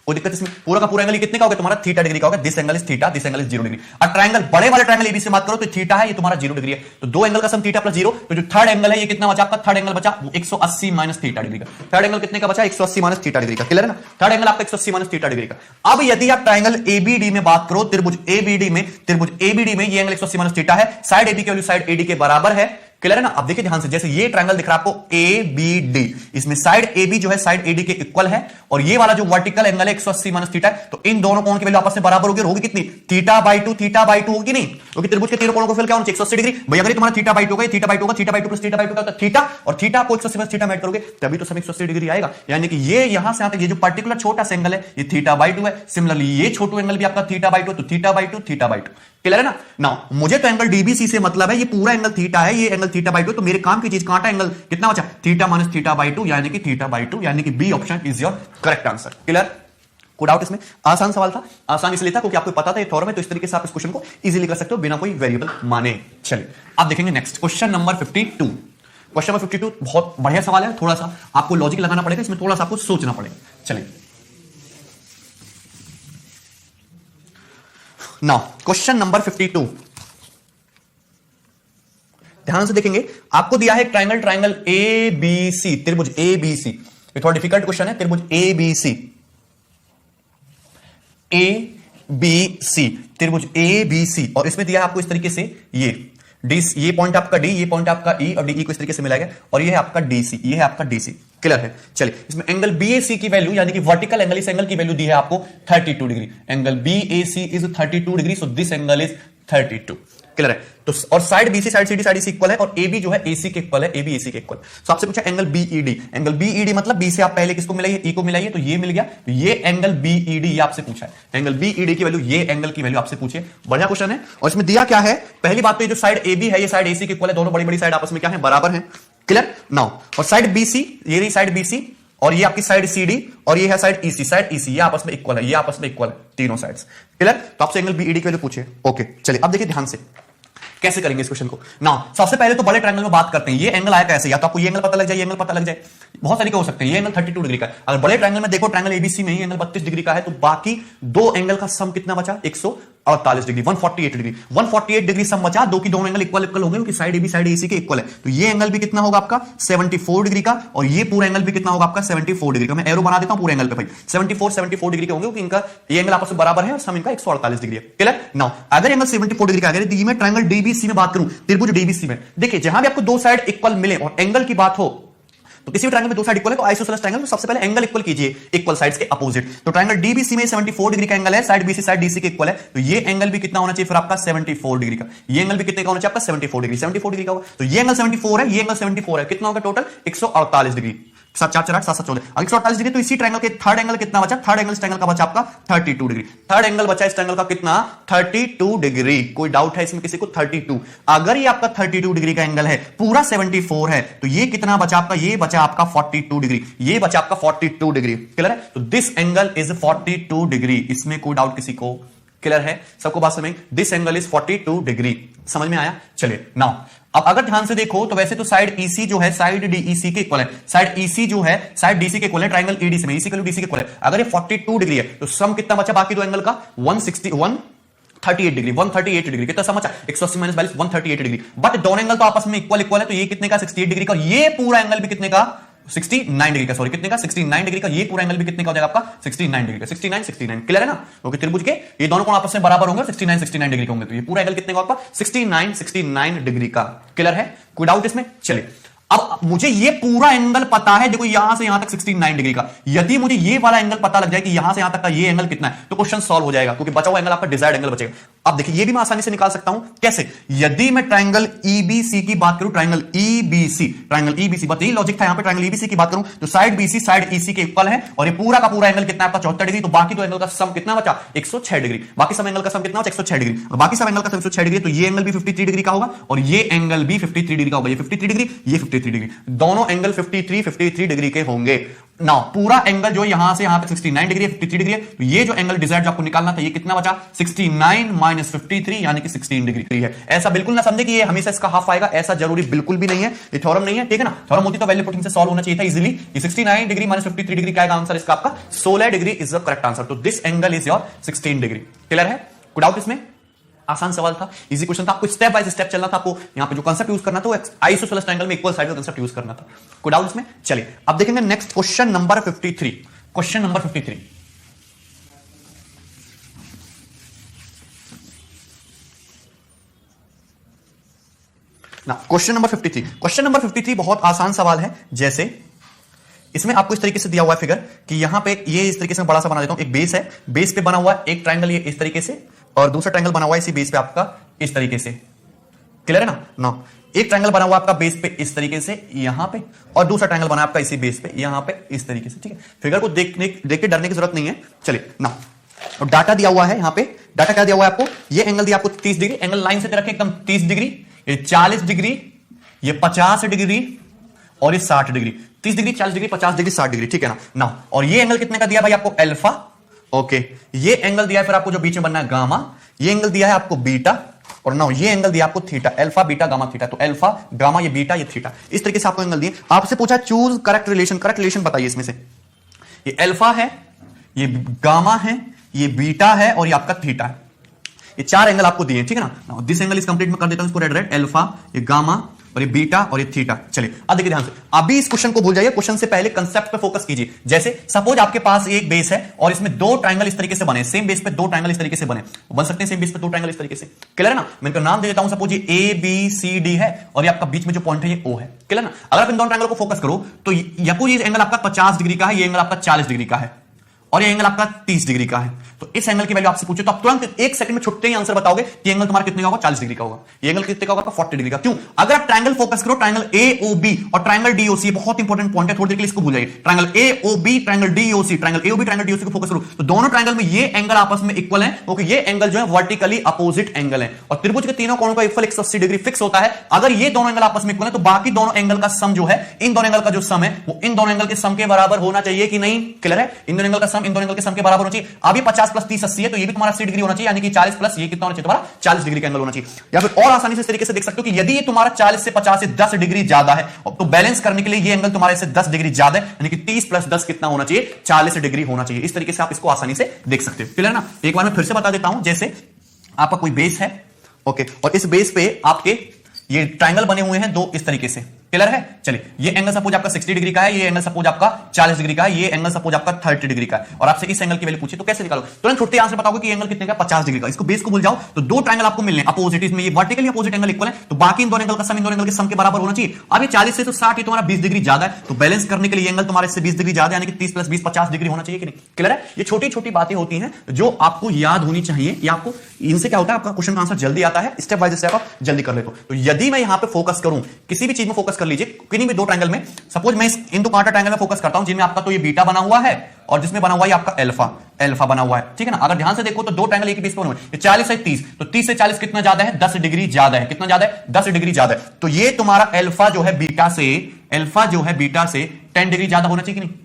कोई दिक्कत इसमें, पूरा का पूरा एंगल कितने का होगा तुम्हारा थीटा डिग्री का होगा। This angle is theta, this angle is 0 degree. और ट्रायंगल बड़े वाले ट्रायंगल एबी से बात करो तो थीटा है, ये तुम्हारा 0 डिग्री है, तो दो एंगल का सम थीटा प्लस 0, तो जो थर्ड एंगल है ये कितना बचा आपका, थर्ड एंगल बचा 180 माइनस थीटा डिग्री का। थर्ड एंगल कितने का बचा 180 माइनस थीटा डिग्री का। क्लियर है ना। थर्ड एंगल आपका 180 माइनस थीटा डिग्री का। अब यदि आप ट्रायंगल एबीडी में बात करो, त्रिभुज एबीडी में, त्रिभुज एबीडी में ये एंगल 180 माइनस थीटा है, साइड एबी की वैल्यू साइड एडी के बराबर है। क्लियर है ना। अब देखिए ध्यान से, जैसे ये ट्रायंगल दिख रहा है आपको ए बी डी, इसमें साइड ए बी जो है साइड ए डी के इक्वल है, और ये वाला जो वर्टिकल एंगल है 180 माइनस थीटा है, तो इन दोनों कोण की वैल्यू आपस में बराबर होगी, होगी कितनी थीटा बाई 2, थीटा बाई 2 होगी नहीं, क्योंकि त्रिभुज के तीनों कोणों को फिल क्या होना चाहिए 180 डिग्री। भाई अगर तुम्हारा थीटा बाई 2 होगा, थीटा बाई 2 होगा, theta by 2 plus theta by 2 का थीटा, और थीटा को 180 माइनस थीटा में ऐड करोगे तभी तो सब 180 डिग्री आएगा, यानी कि ये यहां से यहां तक ये जो पर्टिकुलर छोटा सा एंगल है ये थीटा बाई 2 है। सिमिलरली ये छोटा एंगल भी आपका थीटा बाई 2, तो theta by 2, theta by 2। Clear है ना। नाउ मुझे तो एंगल डीबीसी से मतलब है, ये पूरा एंगल थीटा है, ये एंगल थीटा बाई 2, तो मेरे काम की चीज कांटा एंगल कितना बचा थीटा माइनस थीटा बाई 2, यानी कि थीटा बाई 2, यानी कि B option is your correct answer. Clear. कोई डाउट इसमें। आसान सवाल था, आसान इसलिए था क्योंकि आपको पता था ये थ्योरम है, तो इस तरीके से आप इस क्वेश्चन को इजीली कर सकते हो बिना कोई वेरिएबल माने। चलिए आप देखेंगे next question number 52। Question number 52 बहुत बढ़िया सवाल है, थोड़ा सा आपको लॉजिक लगाना पड़ेगा, इसमें थोड़ा सा आपको सोचना पड़ेगा। चलिए नाउ क्वेश्चन नंबर 52 ध्यान से देखेंगे, आपको दिया है triangle, triangle A B C, त्रिभुज ए बी सी, ये थोड़ा डिफिकल्ट क्वेश्चन है, त्रिभुज A B C, A B C, त्रिभुज ए बी सी, और इसमें दिया है आपको इस तरीके से ये डी, ये पॉइंट आपका डी, ये पॉइंट आपका ई, और डी को इस तरीके से मिलाया गया, और ये है आपका डी सी, ये है आपका डी सी। क्लियर है। चलिए इसमें एंगल बी ए सी की वैल्यू, यानी कि वर्टिकल एंगल, इस एंगल की वैल्यू दी है आपको 32 degree. Angle B A C is 32 degree, so this angle is 32। Clear है। तो और side BC side CD side C equal है, और ए बी जो है एसी के इक्वल है, ए बी एसी के इक्वल। सो आपसे पूछा एंगल बीईडी, एंगल बीईडी मतलब बी से आप पहले किसको मिलाइए, ई को मिलाइए, तो ये मिल गया, तो ये एंगल बीईडी ये आपसे पूछा है, एंगल बीईडी की वैल्यू, ये एंगल की वैल्यू आपसे पूछे। बढ़िया क्वेश्चन है, और इसमें दिया क्या है, पहली बात तो ये जो साइड ए बी है ये साइड एसी के इक्वल है, दोनों बड़ी बड़ी साइड आपस में क्या है बराबर है। क्लियर। नाउ और साइड बीसी, ये रही साइड बीसी, और ये आपकी साइड सीडी, और ये है साइड ईसी, साइड ईसी, ये आपस में इक्वल है, ये आपस में इक्वल है, तीनों साइड्स। क्लियर। तो आपसे एंगल बीईडी की वैल्यू पूछे। ओके चलिए अब देखिए ध्यान से, कैसे करेंगे इस क्वेश्चन को ना? सबसे पहले तो बड़े ट्रायंगल में बात करते हैं। ये एंगल आया कैसे, या तो आपको ये एंगल पता लग जाए, ये एंगल पता लग जाए, बहुत तरीके हो सकते हैं। ये एंगल 32 डिग्री का है। अगर बड़े ट्रायंगल में देखो, ट्रायंगल एबीसी में ही एंगल 32 डिग्री का है, तो बाकी दो एंगल का सम कितना बचा? 148 डिग्री, 148 डिग्री। 148 डिग्री सम बचा, दो की दोनों एंगल इक्वल इक्वल हो गए, क्योंकि साइड एबी साइड एसी के इक्वल है। तो ये एंगल भी कितना होगा आपका? 74 डिग्री का, और ये पूरा एंगल भी कितना होगा आपका? 74 डिग्री का। मैं एरो बना देता हूं पूरे एंगल पे भाई, 74 डिग्री के होंगे, क्योंकि इनका ये एंगल आपस में बराबर है और सम इनका 148 डिग्री है। क्लियर? नाउ अगर एंगल 74 डिग्री का, अगर मैं ट्रायंगल डीबीसी में बात करूं, त्रिभुज डीबीसी में, देखिए जहां भी आपको दो साइड इक्वल मिले और एंगल की बात हो, तो किसी भी ट्रायंगल में दो साइड इक्वल है तो आइसोसेलेस ट्रायंगल में सबसे पहले एंगल इक्वल कीजिए इक्वल साइड्स के अपोजिट। तो ट्रायंगल डीबीसी में 74 डिग्री का एंगल है, साइड बीसी साइड डीसी के इक्वल है, तो ये एंगल भी कितना होना चाहिए फिर आपका? 74 डिग्री का। ये एंगल भी कितने का होना चाहिए आपका? 74 डिग्री। 74 डिग्री का होगा, तो ये एंगल 74 है, ये एंगल 74 है, कितना होगा टोटल? 148 डिग्री। 7 4 8 7 7 14, 148 डिग्री। तो इसी ट्रायंगल के थर्ड एंगल कितना बचा? थर्ड एंगल इस ट्रायंगल का बचा आपका 32 डिग्री। थर्ड एंगल बचा इस ट्रायंगल का कितना? 32 डिग्री। कोई डाउट है इसमें किसी को? 32। अगर ये आपका 32 डिग्री का एंगल है, पूरा 74 है, तो ये कितना बचा आपका? ये बचा आपका 42 डिग्री। ये बचा आपका 42 डिग्री। क्लियर है? तो दिस एंगल इज 42 डिग्री। इसमें कोई डाउट किसी को? क्लियर है? सबको बात समझ? This angle is 42 degree. समझ में आया? चलिए नाउ अब अगर ध्यान से देखो तो वैसे तो साइड ईसी जो है साइड डीईसी के इक्वल है, साइड ईसी जो है साइड डीसी के इक्वल है, ट्रायंगल ईडीसी में ईसी के डीसी के इक्वल है। अगर ये 42 डिग्री है तो सम कितना बचा बाकी दो एंगल का? 138 डिग्री। 138 डिग्री कितना सम बचा? 180 माइनस 42, 138 डिग्री। बट दोनों एंगल तो आपस में इक्वल इक्वल है, तो ये कितने का? 68 डिग्री का, और ये पूरा एंगल भी कितने का? 69 डिग्री का। सॉरी कितने का? 69 डिग्री का। ये पूरा एंगल भी कितने का हो जाएगा आपका? 69 डिग्री का। 69 क्लियर है ना? क्योंकि त्रिभुज के ये दोनों कोण आपस में बराबर होंगे, 69 डिग्री के होंगे, तो ये पूरा एंगल कितने का आपका? 69 डिग्री का। क्लियर है? कोई डाउट इसमें? चलिए अब मुझे ये पूरा एंगल पता है, देखो यहां से यहां तक 69 डिग्री का। यदि मुझे ये वाला एंगल पता लग जाए कि यहां से यहां तक का ये एंगल कितना है, तो क्वेश्चन सॉल्व हो जाएगा, क्योंकि बचा हुआ एंगल आपका डिजायर्ड एंगल बचेगा। अब देखिए ये भी मैं आसानी से निकाल सकता हूं। कैसे? यदि मैं ट्रायंगल ईबीसी की बात करूं, ट्रायंगल ईबीसी बस यही लॉजिक था यहां पे। ट्रायंगल ईबीसी की बात करूं तो साइड बीसी साइड ईसी के इक्वल है, और ये पूरा का पूरा एंगल कितना है आपका? 74 डिग्री। तो बाकी दो एंगल का सम कितना बचा? 106 डिग्री। बाकी सब एंगल का सम कितना बचा? 106 डिग्री। और बाकी सब एंगल का सम 106 डिग्री, तो ये एंगल भी 53 डिग्री का होगा, और ये एंगल भी 53 डिग्री का होगा। ये 53 डिग्री, ये 53 डिग्री, दोनों एंगल 53 डिग्री के होंगे। नाउ पूरा एंगल जो यहां से यहां तक 69 डिग्री है, 53 डिग्री है, तो ये जो एंगल डिजायर्ड जो आपको निकालना था, ये कितना बचा? 69 माइनस 53 यानी कि 16 डिग्री है। ऐसा बिल्कुल ना समझे कि ये हमेशा इसका हाफ आएगा, ऐसा जरूरी बिल्कुल भी नहीं है। ये थ्योरम नहीं है, ठीक है ना? थ्योरम होती तो वैल्यू पुटिंग से सॉल्व होना चाहिए था इजीली। ये 69 डिग्री माइनस 53 डिग्री क्या आएगा आंसर इसका? आपका 16 degree is the correct answer. तो this angle is your 16 degree. Clear है? कोई डाउट इसमें? आसान सवाल था, इजी क्वेश्चन था। आपको स्टेप बाय स्टेप चलना था। आपको यहां पे जो कांसेप्ट यूज करना था वो आइसोसेलेस ट्रायंगल में इक्वल साइड का कांसेप्ट यूज करना था। कोई डाउट इसमें? चलिए अब देखेंगे next question number 53। Question number 53 ना, क्वेश्चन नंबर 53। क्वेश्चन नंबर 53 बहुत आसान सवाल है। जैसे इसमें आपको इस तरीके से दिया हुआ है फिगर कि यहां पे ये इस तरीके से बड़ा सा बना देता हूं। एक बेस है, बेस पे बना हुआ है एक ट्रायंगल ये इस तरीके से, और दूसरा ट्रायंगल बना हुआ है इसी बेस पे आपका इस तरीके से। क्लियर है ना? ना एक ट्रायंगल बना हुआ आपका बेस पे इस तरीके से यहां पे, और दूसरा ट्रायंगल बना आपका इसी बेस पे यहां पे इस तरीके से। ठीक है, फिगर को देख के डरने की जरूरत नहीं है। चलिए ना, और डाटा दिया हुआ है यहां पे। डाटा क्या दिया हुआ है आपको? ये एंगल दिया आपको 30 डिग्री, एंगल लाइन से रखें एकदम 30 डिग्री, ये 40 डिग्री, ये 50 डिग्री, और ये 60 degree. 30 degree, 40 degree, 50 degree, 60 degree. ठीक है ना? और ये एंगल कितने का दिया भाई आपको? अल्फा। ओके, ये एंगल दिया है फिर आपको जो बीच में बनना है गामा, ये एंगल दिया है आपको बीटा, और नाउ ये एंगल दिया आपको theta. Alpha beta gamma theta, तो अल्फा गामा ये बीटा ये थीटा, इस तरीके से आपको एंगल दिए। आपसे पूछा choose correct relation. Correct relation बताइए इसमें से। ये अल्फा है, ये गामा है, ये बीटा है, और ये आपका थीटा है। ये चार एंगल आपको दिए, ठीक है ना? दिस एंगल इज कंप्लीट में कर देता हूं इसको रेड, अल्फा, ये गामा, और ये बीटा, और ये थीटा। चलिए अब देखिए ध्यान से, अभी इस क्वेश्चन को भूल जाइए, क्वेश्चन से पहले कंसेप्ट पे फोकस कीजिए। जैसे सपोज आपके पास एक बेस है और इसमें दो ट्रायंगल इस तरीके से बने, सेम बेस पे दो ट्रायंगल इस तरीके से बन सकते हैं, सेम बेस पे दो ट्रायंगल इस तरीके से। क्लियर है ना? मैं इनका नाम दे देता हूं, सपोज ये ए बी सी डी है, और ये आपका बीच में जो पॉइंट है ये ओ है। क्लियर ना? अगर आप इन दोनों ट्रायंगल को फोकस करो तो ये एंगल आपका 50 डिग्री का है, ये एंगल आपका 40 डिग्री का है, और ये एंगल आपका 30 डिग्री का है। तो इस एंगल की वैल्यू आपसे पूछे तो आप तुरंत एक सेकंड में छुट्टे ही आंसर बताओगे कि एंगल तुम्हारा कितने का होगा? 40 डिग्री का होगा। ये एंगल कितने का होगा? 40 डिग्री का। क्यों? अगर आप ट्रायंगल फोकस करो, ट्रायंगल एओबी और ट्रायंगल डीओसी, बहुत इंपॉर्टेंट पॉइंट है, थोड़ी देर के लिए इसको भूल जाइए। Triangle AOB, triangle DOC, triangle AOB, triangle DOC को फोकस करो तो दोनों ट्रायंगल में ये एंगल आपस में इक्वल है, क्योंकि ये एंगल जो है वर्टिकली अपोजिट एंगल है, और त्रिभुज के तीनों कोणों का योगफल 180 डिग्री फिक्स होता है। अगर ये दोनों एंगल आपस में इक्वल है तो बाकी दोनों एंगल का सम जो है, इन दोनों एंगल का जो सम है वो इन दोनों एंगल के सम के बराबर होना चाहिए कि नहीं? क्लियर है? इन दोनों एंगल का सम इन दोनों एंगल के सम के बराबर होना चाहिए। अब ये 50 50 प्लस 30 80 है, तो ये भी तुम्हारा 80 डिग्री होना चाहिए, यानी कि 40 प्लस ये कितना होना चाहिए तुम्हारा 40 डिग्री का एंगल होना चाहिए। या फिर और आसानी से इस तरीके से देख सकते हो कि यदि ये तुम्हारा 40 से 50 से 10 डिग्री ज्यादा है, तो बैलेंस करने के लिए ये एंगल तुम्हारे से 10 डिग्री ज्यादा है, यानी कि 30 प्लस 10 कितना होना चाहिए 40 डिग्री होना चाहिए। इस तरीके से आप इसको आसानी से देख सकते हो। क्लियर ना? एक बार मैं फिर से बता देता हूं, जैसे आपका कोई बेस है, ओके, और इस बेस पे आपके ये ट्रायंगल बने हुए हैं दो इस तरीके से। क्लियर है? चलिए, ये एंगल सपोज आपका 60 डिग्री का है, ये एंगल सपोज आपका 40 डिग्री का है, ये एंगल सपोज आपका 30 डिग्री का है, और आपसे इस एंगल की वैल्यू पूछे तो कैसे निकालो? तुरंत छुट्टे आंसर बताओगे कि एंगल कितने का 50 डिग्री का। इसको बेस को भूल जाओ, तो दो ट्रायंगल आपको मिलने अपोजिट, इसमें ये वर्टिकली अपोजिट एंगल इक्वल है, तो बाकी इन दोनों एंगल का सम इन दोनों एंगल के सम के बराबर होना चाहिए। अब ये 40 से तो 60 ये तुम्हारा 20 डिग्री ज्यादा है, तो बैलेंस करने के लिए एंगल तुम्हारे से 20 डिग्री ज्यादा, यानी कि 30 प्लस 20 50 डिग्री होना चाहिए कि नहीं? क्लियर है? ये छोटी छोटी बातें होती हैं जो आपको याद होनी चाहिए, या आपको इनसे क्या होता है, आपका क्वेश्चन का आंसर जल्दी आता है, स्टेप बाय स्टेप आप जल्दी कर लेते हो। तो यदि मैं यहां पे फोकस करूं, किसी भी चीज में फोकस कर लीजिए, किन्हीं भी दो ट्रायंगल में, सपोज मैं इन दो कांटा ट्रायंगल में फोकस करता हूं, जिनमें आपका तो ये बीटा बना हुआ है और जिसमें बना हुआ है आपका अल्फा बना हुआ है, ठीक है ना? अगर ध्यान से देखो तो दो ट्रायंगल एक ही बेस पे बने हुए हैं, 40 से 30, तो 30 से 40 कितना ज्यादा है? 10 डिग्री ज्यादा है। कितना ज्यादा है? 10 डिग्री ज्यादा है। तो ये तुम्हारा अल्फा जो है बीटा से 10 डिग्री ज्यादा होना चाहिए कि नहीं?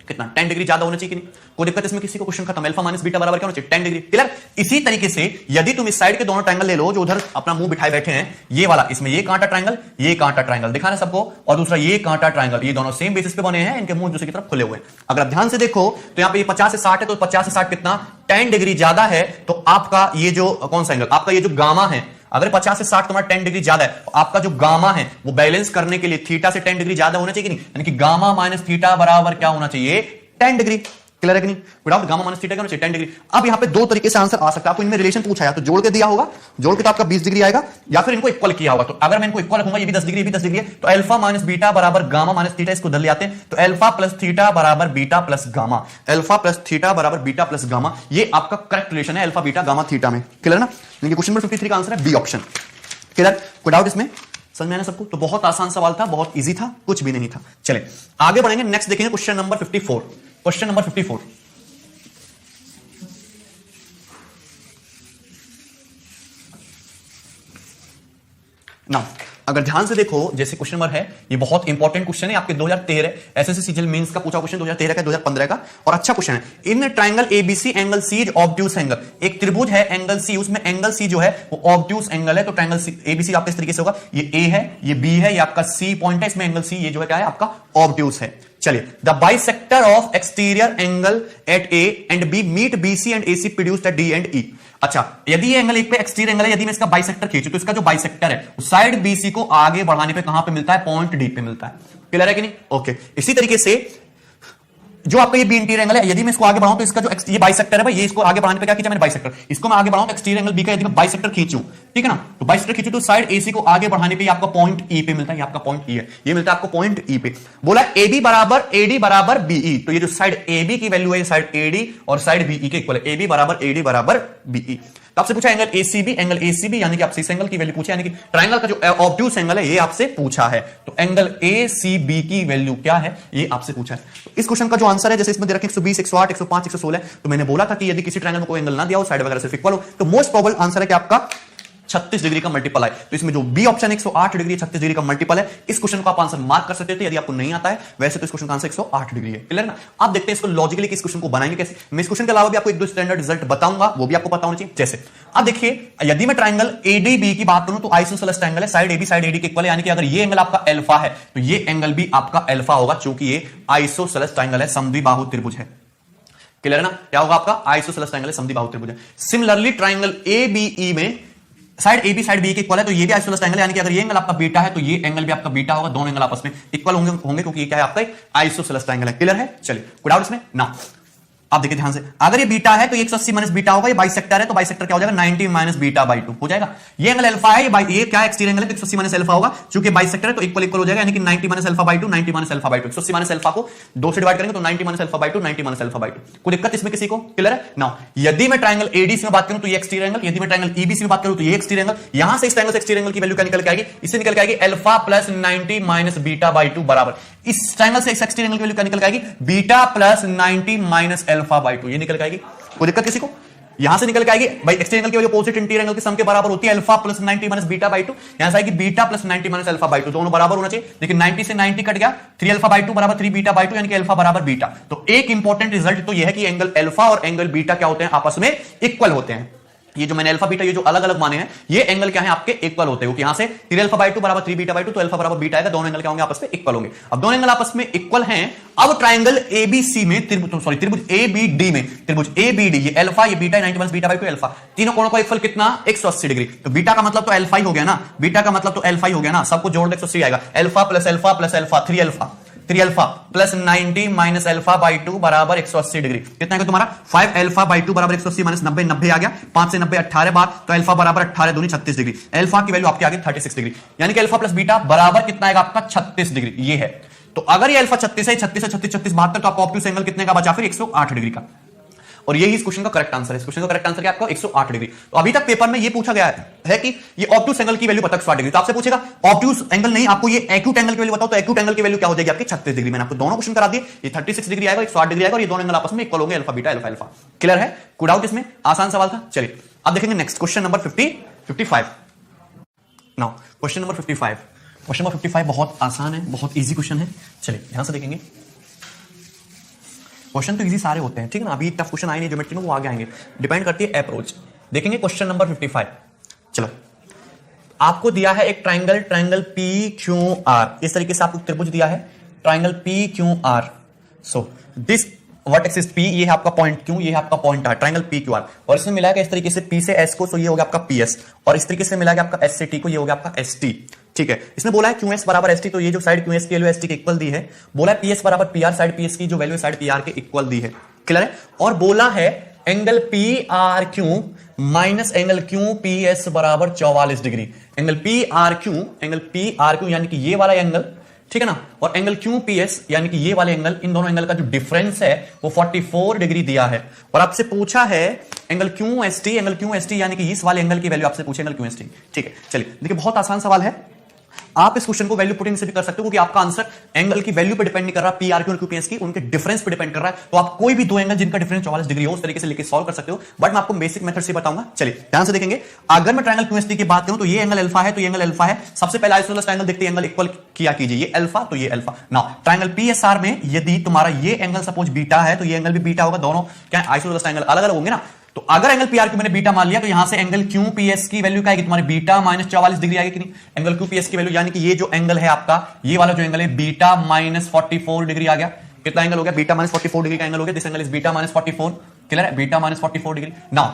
कितना? 10 डिग्री ज्यादा होना चाहिए कि नहीं? कोई दिक्कत इसमें? किसी को क्वेश्चन खत्म। अल्फा माइनस बीटा बराबर क्या होना चाहिए? 10 डिग्री। क्लियर? इसी तरीके से यदि तुम इस साइड के दोनों ट्रायंगल ले लो, जो उधर अपना मुंह बिठाए बैठे हैं, ये वाला, इसमें ये कांटा ट्रायंगल दिखा ना सबको, और दूसरा ये कांटा ट्रायंगल, ये दोनों सेम बेसिस पे बने हैं, इनके मुंह दूसरे की तरफ खुले हुए हैं। अगर आप ध्यान से देखो तो यहां पे ये 50 से 60 है, तो 50 से 60 कितना? 10 डिग्री ज्यादा है। तो आपका ये जो कौन सा एंगल, आपका ये जो गामा है, अगर 50 से 60 तुम्हारा 10 डिग्री ज्यादा है, तो आपका जो गामा है वो बैलेंस करने के लिए थीटा से 10 डिग्री ज्यादा होना चाहिए कि नहीं? यानी कि गामा माइनस थीटा बराबर क्या होना चाहिए? 10 डिग्री। क्लियर है कि नहीं? विदाउट गामा माइनस थीटा क्या होना चाहिए? 10 डिग्री। अब यहां पे दो तरीके से आंसर आ सकता है। आपको इनमें रिलेशन पूछा है, तो जोड़ के दिया होगा, जोड़ के तो आपका 20 डिग्री आएगा, या फिर इनको इक्वल किया होगा। तो अगर मैं इनको इक्वल रखूंगा, ये भी 10 डिग्री, ये भी 10 डिग्री है, तो अल्फा माइनस बीटा बराबर गामा माइनस थीटा, इसको उधर ले आते हैं, तो अल्फा प्लस थीटा बराबर beta plus gamma, alpha plus theta बराबर बीटा प्लस गामा, ये आपका करेक्ट रिलेशन है अल्फा बीटा गामा थीटा में। क्लियर ना? क्वेश्चन नंबर 53 का आंसर है बी ऑप्शन। क्लियर? कोई डाउट इसमें? समझ में आया सबको? तो बहुत आसान सवाल था, बहुत इजी था, कुछ भी नहीं था। चले आगे बढ़ेंगे, नेक्स्ट देखेंगे क्वेश्चन नंबर 54। क्वेश्चन नंबर 54, ना अगर ध्यान से देखो, जैसे क्वेश्चन नंबर है, ये बहुत इंपॉर्टेंट क्वेश्चन है, आपके 2013 एसएससी सीजीएल मेंस का पूछा क्वेश्चन, 2013 का 2015 का, और अच्छा क्वेश्चन है। In triangle ABC angle C is obtuse angle, एक त्रिभुज है एंगल सी, उसमें एंगल सी जो है वो ऑब्ट्यूज एंगल है। तो ट्रायंगल सी एबीसी आपका इस तरीके से होगा, ये ए है, ये बी है, ये आपका सी पॉइंट है, इसमें एंगल सी ये जो है क्या है आपका ऑब्ट्यूज है। चलिए, the bisector of exterior angle at A and B meet BC and AC produced at D and E. अच्छा, यदि ये एंगल एक पे एक्सटीरियर एंगल है, यदि मैं इसका बाइसेक्टर खींचूं, तो इसका जो बाइसेक्टर है साइड बीसी को आगे बढ़ाने पे कहां पे मिलता है? पॉइंट डी पे मिलता है। क्लियर है कि नहीं? ओके। इसी तरीके से जो आपका ये बी इंटीरियर एंगल है, यदि मैं इसको आगे बढ़ाऊं तो इसका जो ये बाइसेक्टर है भाई, ये इसको आगे बढ़ाने पे क्या खींचा मैंने? बाइसेक्टर। इसको मैं आगे बढ़ाऊं तो एक्सटीरियर एंगल बी का यदि मैं बाइसेक्टर खींचूं, ठीक है ना, तो बाइसेक्टर खींचूं तो साइड एसी को आगे बढ़ाने पे आपका पॉइंट ई पे मिलता है, ये आपका पॉइंट ई है, ये मिलता है आपको पॉइंट ई पे। बोला एबी बराबर एडी बराबर बीई, तो ये जो साइड एबी की वैल्यू है, ये साइड एडी और साइड बीई के इक्वल है, एबी बराबर एडी बराबर बीई। तो आपसे पूछा एंगल एसीबी यानी कि आपसे इस एंगल की वैल्यू पूछा, यानी कि ट्रायंगल का जो ऑब्ट्यूज एंगल है ये आपसे पूछा है, तो एंगल एसीबी की वैल्यू क्या है ये आपसे पूछा है। तो इस क्वेश्चन का जो आंसर है, जैसे इसमें दे रखे 120 108 105 116, तो मैंने बोला था कि यदि किसी ट्रायंगल में कोई एंगल ना दिया हो, साइड वगैरह सिर्फ इक्वल हो, तो मोस्ट प्रोबेबल आंसर है कि आपका 36 डिग्री का मल्टीपल है। तो इसमें जो बी ऑप्शन 108 डिग्री 36 डिग्री का मल्टीपल है, इस क्वेश्चन को आप आंसर मार्क कर सकते थे यदि आपको नहीं आता है। वैसे तो इस क्वेश्चन का आंसर 108 डिग्री है। क्लियर ना? आप देखते हैं इसको लॉजिकली कि इस क्वेश्चन को बनाएंगे कैसे। मैं इस क्वेश्चन के अलावा भी आपको एक दो स्टैंडर्ड रिजल्ट बताऊंगा, वो भी आपको पता होना चाहिए। जैसे आप देखिए, यदि मैं ट्रायंगल एडीबी की बात करूं तो आइसोसेलेस ट्रायंगल है, साइड एबी साइड एडी के इक्वल है, यानी कि अगर ये एंगल आपका अल्फा है तो ये एंगल भी आपका अल्फा होगा, क्योंकि ये आइसोसेलेस ट्रायंगल है, समद्विबाहु त्रिभुज है। क्लियर है ना? क्या होगा आपका? आइसोसेलेस ट्रायंगल है, समद्विबाहु त्रिभुज है। सिमिलरली ट्रायंगल एबीई में side A B side B के इक्वल है, तो ये भी आइसोसेलेस ट्रायंगल है, यानी कि अगर ये एंगल आपका बीटा है तो ये एंगल भी आपका बीटा होगा, दोनों एंगल आपस में इक्वल होंगे क्योंकि ये क्या है आपका आइसोसेलेस ट्रायंगल है। क्लियर है? चलिए, कोई डाउट इसमें? ना। आप देखिए ध्यान से, अगर ये बीटा है तो 180 माइनस बीटा होगा, ये बाइसेक्टर है तो बाइसेक्टर क्या हो जाएगा? 90 माइनस बीटा बाई 2 हो जाएगा। ये एंगल अल्फा है, ये क्या एक्सटीरियर एंगल है, तो 180 माइनस अल्फा होगा, क्योंकि बाइसेक्टर है तो इक्वल इक्वल हो जाएगा, यानी कि 90 minus alpha by 2 90 minus alpha by 2। 180 minus alpha को 2 से डिवाइड करेंगे तो 90 minus alpha by 2 90 minus alpha by 2। कोई दिक्कत इसमें किसी को? क्लियर है? नाउ यदि मैं ट्रायंगल एडीसी में बात करूं तो ये एक्सटीरियर एंगल, यदि मैं ट्रायंगल ईबीसी में बात करूं तो ये एक्सटीरियर एंगल, यहां से इस ट्रायंगल से एक्सटीरियर एंगल की वैल्यू क्या निकल के आएगी? इससे निकल के आएगी alpha plus 90 minus beta by 2 बराबर, इस ट्रायंगल से इस एक्सटीरियर एंगल की वैल्यू क्या निकल के आएगी? Beta plus 90 minus alpha by 2, ये निकल के आएगी। कोई दिक्कत किसी को? यहां से निकल के आएगी भाई एक्सटीरियर एंगल की वैल्यू अपोजिट इंटीरियर एंगल के सम के बराबर होती है alpha plus 90 minus beta by 2। यहां से आएगी beta plus 90 minus alpha by 2, दोनों बराबर होना चाहिए। लेकिन 90 से 90 कट गया, 3 अल्फा बाई 2 बराबर 3 बीटा बाई 2, यानी कि अल्फा बराबर बीटा। तो एक इंपॉर्टेंट रिजल्ट तो यह है कि एंगल अल्फा और एंगल बीटा क्या होते हैं, आपस में इक्वल होते हैं। ये जो मैंने अल्फा बीटा ये जो अलग अलग माने हैं, ये एंगल क्या है आपके इक्वल होते हैं, क्योंकि यहां से 3 अल्फा बाई 2 बराबर 3 बीटा बाई 2, तो अल्फा बराबर बीटा आएगा, दोनों एंगल क्या होंगे आपस में इक्वल होंगे। अब दोनों एंगल आपस में इक्वल हैं। अब ट्रायंगल एबीसी में त्रिभुज एबीडी में, त्रिभुज एबीडी, ये अल्फा ये beta 90 minus beta by 2 alpha, तीनों कोणों का इक्वल कितना 180 डिग्री। तो बीटा का मतलब तो अल्फा ही हो गया ना, बीटा का मतलब तो अल्फा ही हो गया ना, सबको जोड़ दे 180 आएगा। Alpha plus alpha plus alpha 3 alpha plus 90 minus alpha by 2 बराबर 180 डिग्री। कितना है तुम्हारा 5 अल्फा बाई 2 बराबर 180 माइनस 90 90 आ गया, 5 से 90 18 बार, तो अल्फा बराबर 18 दूनी 36 डिग्री। अल्फा की वैल्यू आपकी आ गई 36 डिग्री, यानी कि अल्फा प्लस बीटा बराबर कितना आएगा आपका 36 डिग्री। ये है, तो अगर ये अल्फा 36 है, 36 है 36 36 72, तो आपका ऑब्ट्यूस एंगल कितने का बचा फिर 108 डिग्री का। और यही इस क्वेश्चन का करेक्ट आंसर है। इस क्वेश्चन का करेक्ट आंसर क्या आपका 108 डिग्री। तो अभी तक पेपर में ये पूछा गया है कि ये ऑब्ट्यूस एंगल की वैल्यू बता 108 डिग्री, तो आपसे पूछेगा ऑब्ट्यूस एंगल नहीं, आपको ये एक्यूट एंगल की वैल्यू बताओ, तो एक्यूट एंगल की वैल्यू क्या हो जाएगी आपकी 36 डिग्री। मैंने आपको दोनों क्वेश्चन करा दिए, ये 36 डिग्री आएगा, 108 डिग्री आएगा, और ये दोनों एंगल आपस में इक्वल होंगे, alpha beta alpha alpha. Clear है, कोई डाउट इसमें? आसान सवाल था। चलिए अब देखेंगे next question number 55। Now question number 55, question number 55 बहुत आसान है, बहुत इजी क्वेश्चन है। चलिए ध्यान से देखेंगे। क्वेश्चन तो इजी सारे होते हैं, ठीक है ना, अभी टफ क्वेश्चन आए नहीं ज्योमेट्री में, वो आगे आएंगे, डिपेंड करती है अप्रोच। देखेंगे क्वेश्चन नंबर 55। चलो आपको दिया है एक triangle, triangle P Q R, इस तरीके से आपको त्रिभुज दिया है triangle P Q R. So this vertex is P, ये है आपका पॉइंट क्यू, ये है आपका point R, triangle P Q R. और इसमें मिला इस तरीके से पी से एस को, तो ये हो गया आपका पी एस, और इस तरीके से मिला आपका एस से टी को, ये हो गया आपका एस टी। ठीक है, इसने बोला है क्यू एस बराबर एस टी, तो ये जो साइड क्यू एस की वैल्यू एस टी के इक्वल दी है। बोला है पी एस बराबर P R, side P S की जो वैल्यू साइड पी आर के इक्वल दी है। क्लियर है, और बोला है angle P R Q minus angle Q P S बराबर 44 degree. Angle P R Q यानी कि ये वाला एंगल, ठीक है ना, और एंगल क्यू पी एस यानी कि ये वाले एंगल, इन दोनों एंगल का जो डिफरेंस है वो 44 डिग्री दिया है। और आपसे पूछा है एंगल क्यू एस टी यानी कि इस वाले एंगल की वैल्यू आपसे पूछे एंगल क्यू एस टी। ठीक है, चलिए देखिए बहुत आसान सवाल है। आप इस क्वेश्चन को वैल्यू पुटिंग से भी कर सकते हो, क्योंकि आपका आंसर एंगल की वैल्यू पे डिपेंड नहीं कर रहा, पी आर क्यू और क्यूपीएस की, उनके डिफरेंस पे डिपेंड कर रहा है। तो आप कोई भी दो एंगल जिनका डिफरेंस 44 डिग्री हो उस तरीके से लेके सॉल्व कर सकते हो, बट मैं आपको बेसिक मेथड से बताऊंगा। चलिए ध्यान से देखेंगे। अगर मैं ट्रायंगल क्यूएसटी की बात करूं तो ये एंगल अल्फा है, तो ये एंगल अल्फा है। सबसे पहले आइसोसेलेस ट्रायंगल देखते हैं, एंगल इक्वल किया कीजिए, ये अल्फा तो ये अल्फा। नाउ ट्रायंगल पीएसआर में यदि तुम्हारा ये एंगल सपोज बीटा है, तो ये एंगल भी बीटा होगा, दोनों क्या आइसोसेलेस ट्रायंगल अलग अलग होंगे ना। तो अगर एंगल पी आर क्यू मैंने बीटा मान लिया, तो यहां से एंगल क्यू पी एस की वैल्यू क्या आएगी तुम्हारी, बीटा माइनस 44 डिग्री आएगी कि नहीं, एंगल क्यू पी एस की वैल्यू, यानी कि ये जो एंगल है आपका, ये वाला जो एंगल है बीटा माइनस 44 डिग्री आ गया। कितना एंगल हो गया, बीटा माइनस 44 डिग्री का एंगल हो गया। This angle is beta minus 44। Clear है, बीटा माइनस 44 डिग्री। नाउ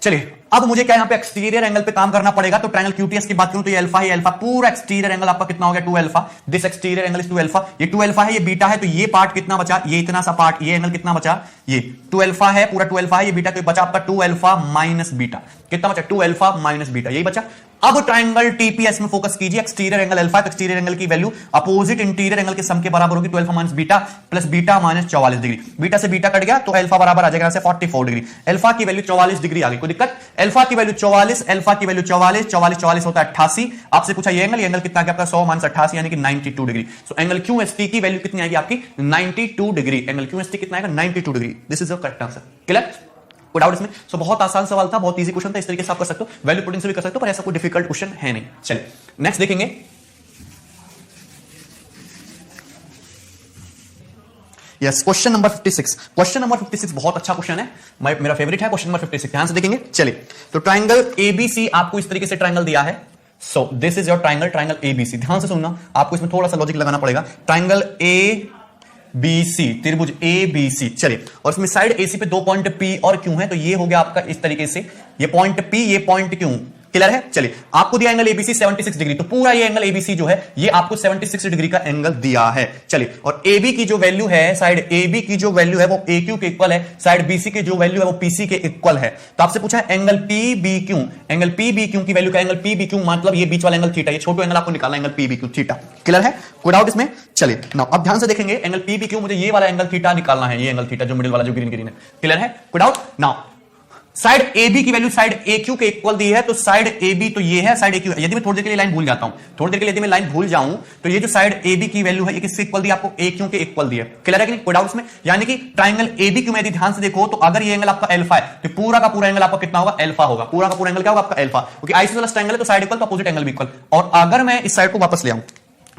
चलिए अब मुझे क्या यहां पे एक्सटीरियर एंगल पे काम करना पड़ेगा। तो ट्रायंगल क्यूटीएस की बात करूं तो ये अल्फा है, अल्फा पूरा एक्सटीरियर एंगल आपका कितना हो गया 2 alpha. This exterior angle is 2 alpha, ये 2 अल्फा है, ये बीटा है, तो ये पार्ट कितना बचा, ये इतना सा पार्ट, ये एंगल कितना बचा, ये 2 अल्फा है, पूरा 2 अल्फा है, ये बीटा, तो बचा आपका 2 अल्फा माइनस बीटा। कितना बचा 2 अल्फा माइनस बीटा, यही बचा। अब ट्रायंगल टीपीएस में फोकस कीजिए, एक्सटीरियर एंगल अल्फा, तो एक्सटीरियर एंगल की वैल्यू अपोजिट इंटीरियर एंगल के सम के बराबर होगी, 2 alpha minus beta plus beta minus 44 degree. Beta से बीटा कट गया तो अल्फा बराबर आ जाएगा 44 डिग्री। अल्फा की वैल्यू 44 डिग्री आ गई, कोई दिक्कत? अल्फा की वैल्यू 44, अल्फा की वैल्यू 44, 44 होता है 88। आपसे पूछा ये एंगल कितना आ गया आपका 100 माइनस 88 यानी कि 92 डिग्री। सो एंगल क्यूएसटी की वैल्यू कितनी आएगी आपकी 92 डिग्री। एंगल क्यूएसटी कितना आएगा 92 degree. This is your correct answer. Clear? कोई डाउट इसमें? सो बहुत आसान सवाल था, बहुत इजी क्वेश्चन था, इस तरीके से आप कर सकते हो, वैल्यू पुटिंग से भी कर सकते हो, पर ऐसा कोई डिफिकल्ट क्वेश्चन है नहीं। चलिए नेक्स्ट देखेंगे। Yes, question number 56। Question number 56 बहुत अच्छा क्वेश्चन है, मेरा फेवरेट है क्वेश्चन नंबर 56। ध्यान से देखेंगे। चलिए तो ट्रायंगल एबीसी, आपको इस तरीके से ट्रायंगल दिया है। सो this is your triangle, triangle ABC. ध्यान से सुनना, आपको इसमें थोड़ा सा लॉजिक लगाना पड़ेगा। ट्रायंगल ए बी सी, त्रिभुज ए बी सी। चलिए, और इसमें साइड एसी पे 2 पॉइंट पी और क्यू है, तो ये हो गया आपका इस तरीके से, ये पॉइंट पी, ये पॉइंट क्यू। क्लियर है? चलिए आपको दिया एंगल एबीसी 76 डिग्री, तो पूरा ये एंगल एबीसी जो है ये आपको 76 डिग्री का एंगल दिया है। चलिए, और एबी की जो वैल्यू है, साइड एबी की जो वैल्यू है वो एक्यू के इक्वल है, साइड बीसी की जो वैल्यू है वो पीसी के इक्वल है। तो आपसे पूछा है angle P B Q, angle P B Q की वैल्यू का, एंगल पी बी क्यू मतलब ये बीच वाला एंगल थीटा, ये छोटा एंगल आपको निकालना, angle P B Q theta. Clear है? कोई डाउट इसमें? चलिए नाउ अब ध्यान से देखेंगे, एंगल पी बी क्यू मुझे ये वाला एंगल थीटा निकालना है, ये एंगल थीटा जो मिडिल वाला जो ग्रीन ग्रीन है। क्लियर है? कोई doubt? Now side A B की वैल्यू साइड ए क्यू के इक्वल दी है, तो साइड ए बी तो ये है, साइड ए क्यू। यदि मैं थोड़ी देर के लिए लाइन भूल जाता हूं, थोड़ी देर के लिए यदि मैं लाइन भूल जाऊं, तो ये जो साइड ए बी की वैल्यू है ये किससे इक्वल दी? आपको ए क्यू के इक्वल दी है। क्लियर है कि नहीं? कोई डाउट्स में? यानी कि ट्राइंगल ए बी क्यू में यदि ध्यान से देखो तो अगर ये एंगल आपका अल्फा है तो पूरा का पूरा एंगल आपका कितना होगा? अल्फा होगा। पूरा का पूरा एंगल क्या होगा? आपका अल्फा, क्योंकि आइसोसेलेस ट्राइंगल है तो साइड इक्वल तो अपोजिट एंगल भी इक्वल। और अगर मैं इस साइड को वापस ले आऊं,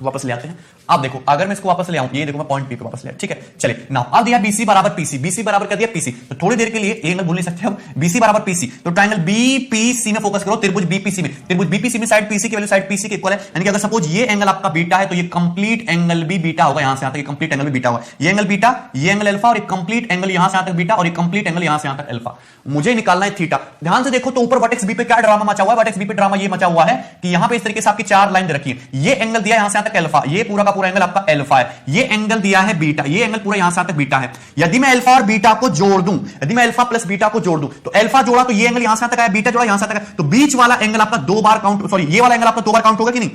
वापस ले आते हैं। अब देखो अगर मैं इसको वापस ले आऊं, ये देखो मैं पॉइंट पी पे वापस ले आया, ठीक है। चलिए नाउ अब दिया बीसी बराबर पीसी, बीसी बराबर कर दिया पीसी, तो थोड़ी देर के लिए ये एंगल भूल नहीं सकते हम, बीसी बराबर पीसी। तो ट्रायंगल बीपीसी में फोकस करो, त्रिभुज बीपीसी में, त्रिभुज बीपीसी में साइड पीसी की वैल्यू साइड पीसी के इक्वल है। यानी कि अगर सपोज ये एंगल आपका बीटा है तो ये कंप्लीट एंगल भी बीटा होगा, यहां से यहां तक कंप्लीट एंगल भी बीटा होगा। ये एंगल बीटा, ये एंगल अल्फा, और एक कंप्लीट एंगल यहां से यहां तक बीटा, और एक कंप्लीट एंगल यहां से यहां तक अल्फा। मुझे निकालना है थीटा। ध्यान से देखो तो ऊपर वर्टेक्स बी पे क्या ड्रामा मचा हुआ है? वर्टेक्स बी पे ड्रामा ये मचा हुआ है कि यहां पे इस तरीके से आपकी चार लाइन दे रखी है। ये एंगल दिया यहां से यहां तक अल्फा, ये पूरा का पूरा एंगल आपका अल्फा है। ये एंगल दिया है बीटा, ये एंगल पूरा यहां से यहां तक बीटा है। यदि मैं अल्फा और बीटा को जोड़ दूं, यदि मैं अल्फा प्लस बीटा को जोड़ दूं, तो अल्फा जोड़ा तो ये एंगल यहां से यहां तक आया, बीटा जोड़ा यहां से यहां तक आया, तो बीच वाला एंगल आपका दो बार काउंट, सॉरी ये वाला एंगल आपका दो बार काउंट होगा कि नहीं?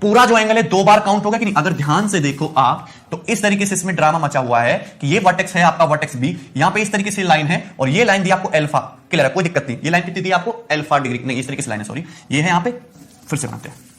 पूरा जो एंगल है दो बार काउंट होगा कि नहीं? अगर ध्यान से देखो आप तो इस तरीके से इसमें ड्रामा मचा हुआ है कि ये वर्टेक्स है आपका वर्टेक्स बी, यहां पे इस तरीके से लाइन है, और ये लाइन दी आपको अल्फा। क्लियर है? कोई दिक्कत नहीं। ये लाइन कितनी दी आपको? अल्फा डिग्री, नहीं इस तरीके से लाइन है, सॉरी ये है यहां पे, फिर से बनाते हैं।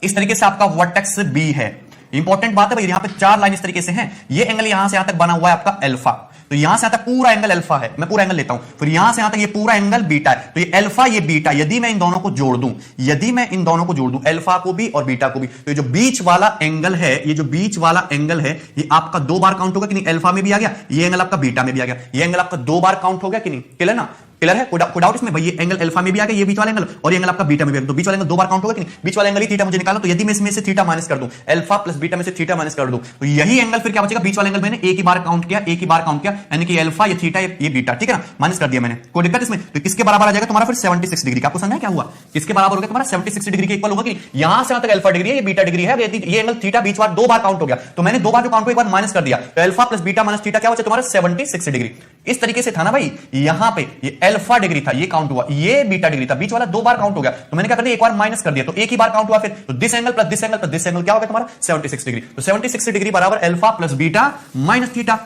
इस तरीके से आपका वर्टेक्स बी है। इंपॉर्टेंट बात है भाई, यहां पे चार लाइन इस तरीके से हैं। ये एंगल यहां से यहां तक बना हुआ है आपका अल्फा, तो यहां से यहां तक पूरा एंगल अल्फा है, मैं पूरा एंगल लेता हूं, फिर यहां से यहां तक ये पूरा एंगल बीटा है, तो ये अल्फा ये बीटा, यदि मैं इन दोनों को जोड़ दूं, यदि मैं इन दोनों को जोड़ दूं अल्फा को भी और बीटा को भी, तो ये जो बीच वाला एंगल है, ये जो बीच वाला एंगल है ये आपका दो बार काउंट होगा कि नहीं? अल्फा में भी आ गया, ये एंगल आपका बीटा में भी आ गया, ये एंगल आपका दो बार काउंट हो गया कि नहीं? क्लियर ना? क्लियर है? कोई डाउट इसमें? भाई ये एंगल अल्फा में भी आ गया, ये बीच वाला एंगल, और ये एंगल आपका बीटा में भी आ गया, तो बीच वाला एंगल दो बार काउंट होगा कि नहीं? बीच वाला एंगल ही थीटा मुझे निकालना, तो यदि मैं इसमें से थीटा माइनस कर दूं, अल्फा प्लस बीटा में से थीटा माइनस कर दूं, तो यही एंगल फिर क्या बचेगा? बीच वाला एंगल मैंने एक ही बार काउंट किया, एक ही बार काउंट किया, यानी कि अल्फा ये थीटा ये बीटा, ठीक है ना? माइनस कर दिया मैंने, कोई दिक्कत इसमें? तो किसके बराबर आ जाएगा तुम्हारा फिर? 76 डिग्री का। आपको समझा क्या हुआ? किसके बराबर हो गया तुम्हारा? 76 डिग्री के इक्वल होगा कि यहां से यहां तक अल्फा डिग्री है, ये बीटा डिग्री है, ये एंगल थीटा बीच बार दो बार काउंट हो गया, तो मैंने दो बार जो काउंट एक बार माइनस कर दिया, तो alpha plus beta minus theta क्या बचा तुम्हारा? 76 डिग्री। इस तरीके से था ना भाई, यहां पे ये अल्फा डिग्री था, ये काउंट हुआ, ये बीटा डिग्री था, बीच वाला दो बार काउंट हो गया, तो मैंने क्या कर दिया? एक बार माइनस कर दिया, तो एक ही बार काउंट हुआ फिर, तो this angle plus this angle plus this angle क्या हो गया तुम्हारा? 76 डिग्री। तो 76 डिग्री बराबर alpha plus beta minus theta.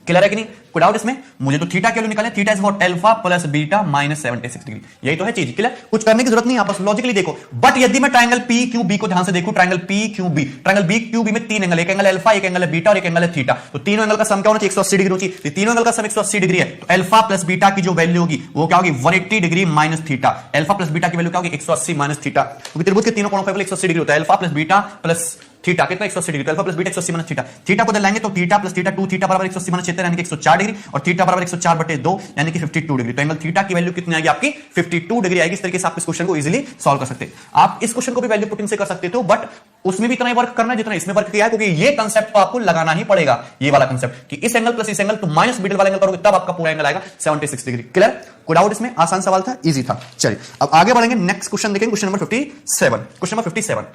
Clear है कि नहीं? कोई डाउट इसमें? मुझे तो थीटा के लिए निकालना है, theta is what? Alpha plus beta minus 76 degree, यही तो है चीज। क्लियर? कुछ करने की जरूरत नहीं, आप बस लॉजिकली देखो। बट यदि मैं ट्रायंगल पी क्यू बी को ध्यान से देखूं, triangle P Q B, triangle B Q B में तीन एंगल, एक एंगल अल्फा, एक एंगल है बीटा और एक एंगल है थीटा, तो तीनों एंगल का सम क्या होना चाहिए? 180 डिग्री होनी चाहिए। तीनों एंगल का सम 180 डिग्री है, तो अल्फा प्लस बीटा की जो वैल्यू होगी वो क्या होगी? 180 degree minus theta. Alpha plus beta की वैल्यू क्या होगी? 180 माइनस थीटा, क्योंकि त्रिभुज के तीनों कोणों पर 180 डिग्री होता है। Alpha plus beta plus theta कितना? 180 degree. Alpha plus beta 180 minus theta, theta को लाएंगे तो थीटा प्लस थीटा 2 थीटा बराबर 180 माइनस 76 यानी कि 104 डिग्री, और थीटा बराबर 104/2 यानी कि 52 डिग्री। तो एंगल थीटा की वैल्यू कितनी आएगी आपकी? 52 डिग्री आएगी। इस तरीके से आप इस क्वेश्चन को इजीली सॉल्व कर सकते हैं। आप इस क्वेश्चन को भी वैल्यू पुटिंग से कर सकते हो, बट उसमें भी इतना ही वर्क करना है जितना इसमें वर्क किया है, क्योंकि ये कंसेप्ट तो आपको लगाना ही पड़ेगा, ये वाला कंसेप्ट कि इस एंगल प्लस इस एंगल तो माइनस मिडिल वाला एंगल करोगे तब आपका पूरा एंगल आएगा 76 डिग्री। क्लियर? कोई डाउट इसमें? आसान सवाल था, इजी था। चलिए अब आगे बढ़ेंगे, नेक्स्ट क्वेश्चन देखेंगे, question number 57। Question number 57,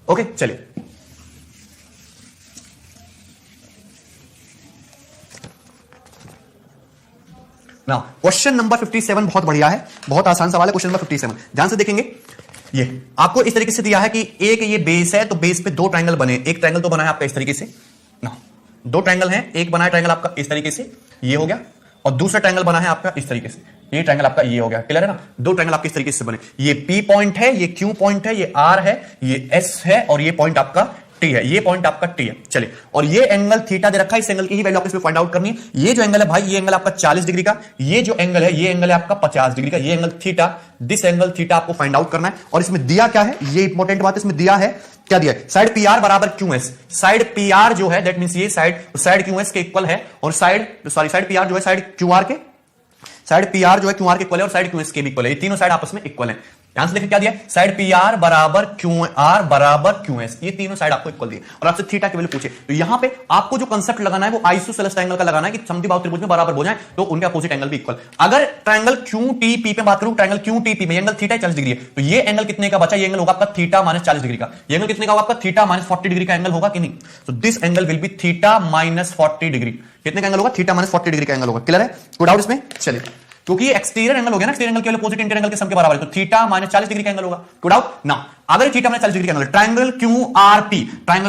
okay चलिए। नाउ क्वेश्चन नंबर 57 बहुत बढ़िया है, बहुत आसान सवाल है। क्वेश्चन नंबर 57 ध्यान से देखेंगे। ये आपको इस तरीके से दिया है कि एक ये बेस है, तो बेस पे दो ट्रायंगल बने, एक ट्रायंगल तो बना है आपका इस तरीके से ना, दो ट्रायंगल है, एक बना है ट्रायंगल आपका इस तरीके से, ये हो गया, और दूसरा ट्रायंगल बना है आपका इस तरीके से, ये ट्रायंगल आपका ये हो गया। क्लियर है ना? दो ट्रायंगल आपके इस तरीके से बने, ये पी पॉइंट है, ये क्यू पॉइंट है, ये आर है, ये एस है, और ये पॉइंट आपका टी है, ये पॉइंट आपका टी है। चलिए, और ये एंगल थीटा दे रखा है, इस एंगल की ही वैल्यू आपको इसमें फाइंड आउट करनी है। ये जो एंगल है भाई, ये एंगल आपका 40 डिग्री का, ये जो एंगल है, ये एंगल है आपका 50 डिग्री का, ये angle theta, this angle theta आपको फाइंड आउट करना है। और इसमें दिया क्या है, ये इंपॉर्टेंट बात है, इसमें दिया है क्या दिया है? साइड पी आर बराबर Q S. Side P are जो है दैट मींस ये साइड क्यू एस के इक्वल है, और साइड पी आर जो है साइड क्यू आर के, साइड पी आर जो है क्यू आर के इक्वल है, और साइड क्यू एस के भी इक्वल है। ये तीनों साइड आपस में इक्वल है। ध्यान से देखिए क्या दिया है? साइड पी आर बराबर क्यू आर बराबर क्यू एस, ये तीनों साइड आपको इक्वल दिए, और आपसे थीटा की वैल्यू पूछे, तो यहां पे आपको जो कंसेप्ट लगाना है वो आइसोसेलेस ट्रायंगल का लगाना है कि समद्विबाहु त्रिभुज में बराबर हो जाए तो उनके अपोजिट एंगल भी इक्वल। अगर ट्रायंगल क्यू टी पी पे बात करूं, ट्रायंगल क्यू टी पी में एंगल थीटा 40 डिग्री है, तो ये एंगल कितने का बचा? ये एंगल होगा आपका थीटा माइनस 40 डिग्री का। ये एंगल कितने का होगा आपका? थीटा माइनस 40 डिग्री का एंगल होगा कि नहीं? तो this angle will be theta minus 40 degree. कितने का एंगल होगा? थीटा माइनस 40 डिग्री का एंगल होगा। क्लियर है? कोई डाउट इसमें? चलिए, क्योंकि ये एक्सटीरियर एंगल हो गया ना, एक्सटीरियर एंगल के अपोजिट इंटीरियर एंगल के सम के बराबर है, तो थीटा माइनस 40 डिग्री का एंगल होगा। कोई डाउट ना? अगर थीटा माइनस 40 डिग्री का angle, triangle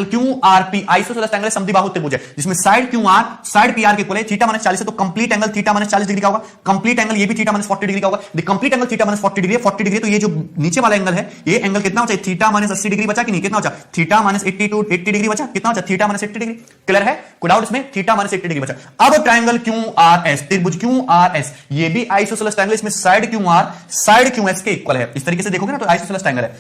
Q R P isosceles triangle समद्विबाहु त्रिभुज है जिसमें side Q R side P R के इक्वल है, थीटा माइनस 40 है तो complete angle theta minus 40 degree का होगा, कंप्लीट एंगल ये भी थीटा माइनस 40 डिग्री का होगा। The complete angle theta minus 40 degree है, 40 डिग्री, तो ये जो नीचे वाला एंगल है ये एंगल कितना हो चाहिए, थीटा माइनस 80 डिग्री बचा कि नहीं, कितना बचा, थीटा माइनस 80 टू 80 डिग्री बचा, कितना बचा, थीटा माइनस 80 डिग्री। क्लियर है, कोई डाउट इसमें, थीटा माइनस 80 डिग्री बचा। अब ट्रायंगल क्यू आर एस, त्रिभुज क्यू आर एस, ये भी आइसोसेलेस ट्रायंगल, इसमें side Q R side Q S के इक्वल है। इस तरीके से देखोगे ना तो आइसोसेलेस ट्रायंगल है,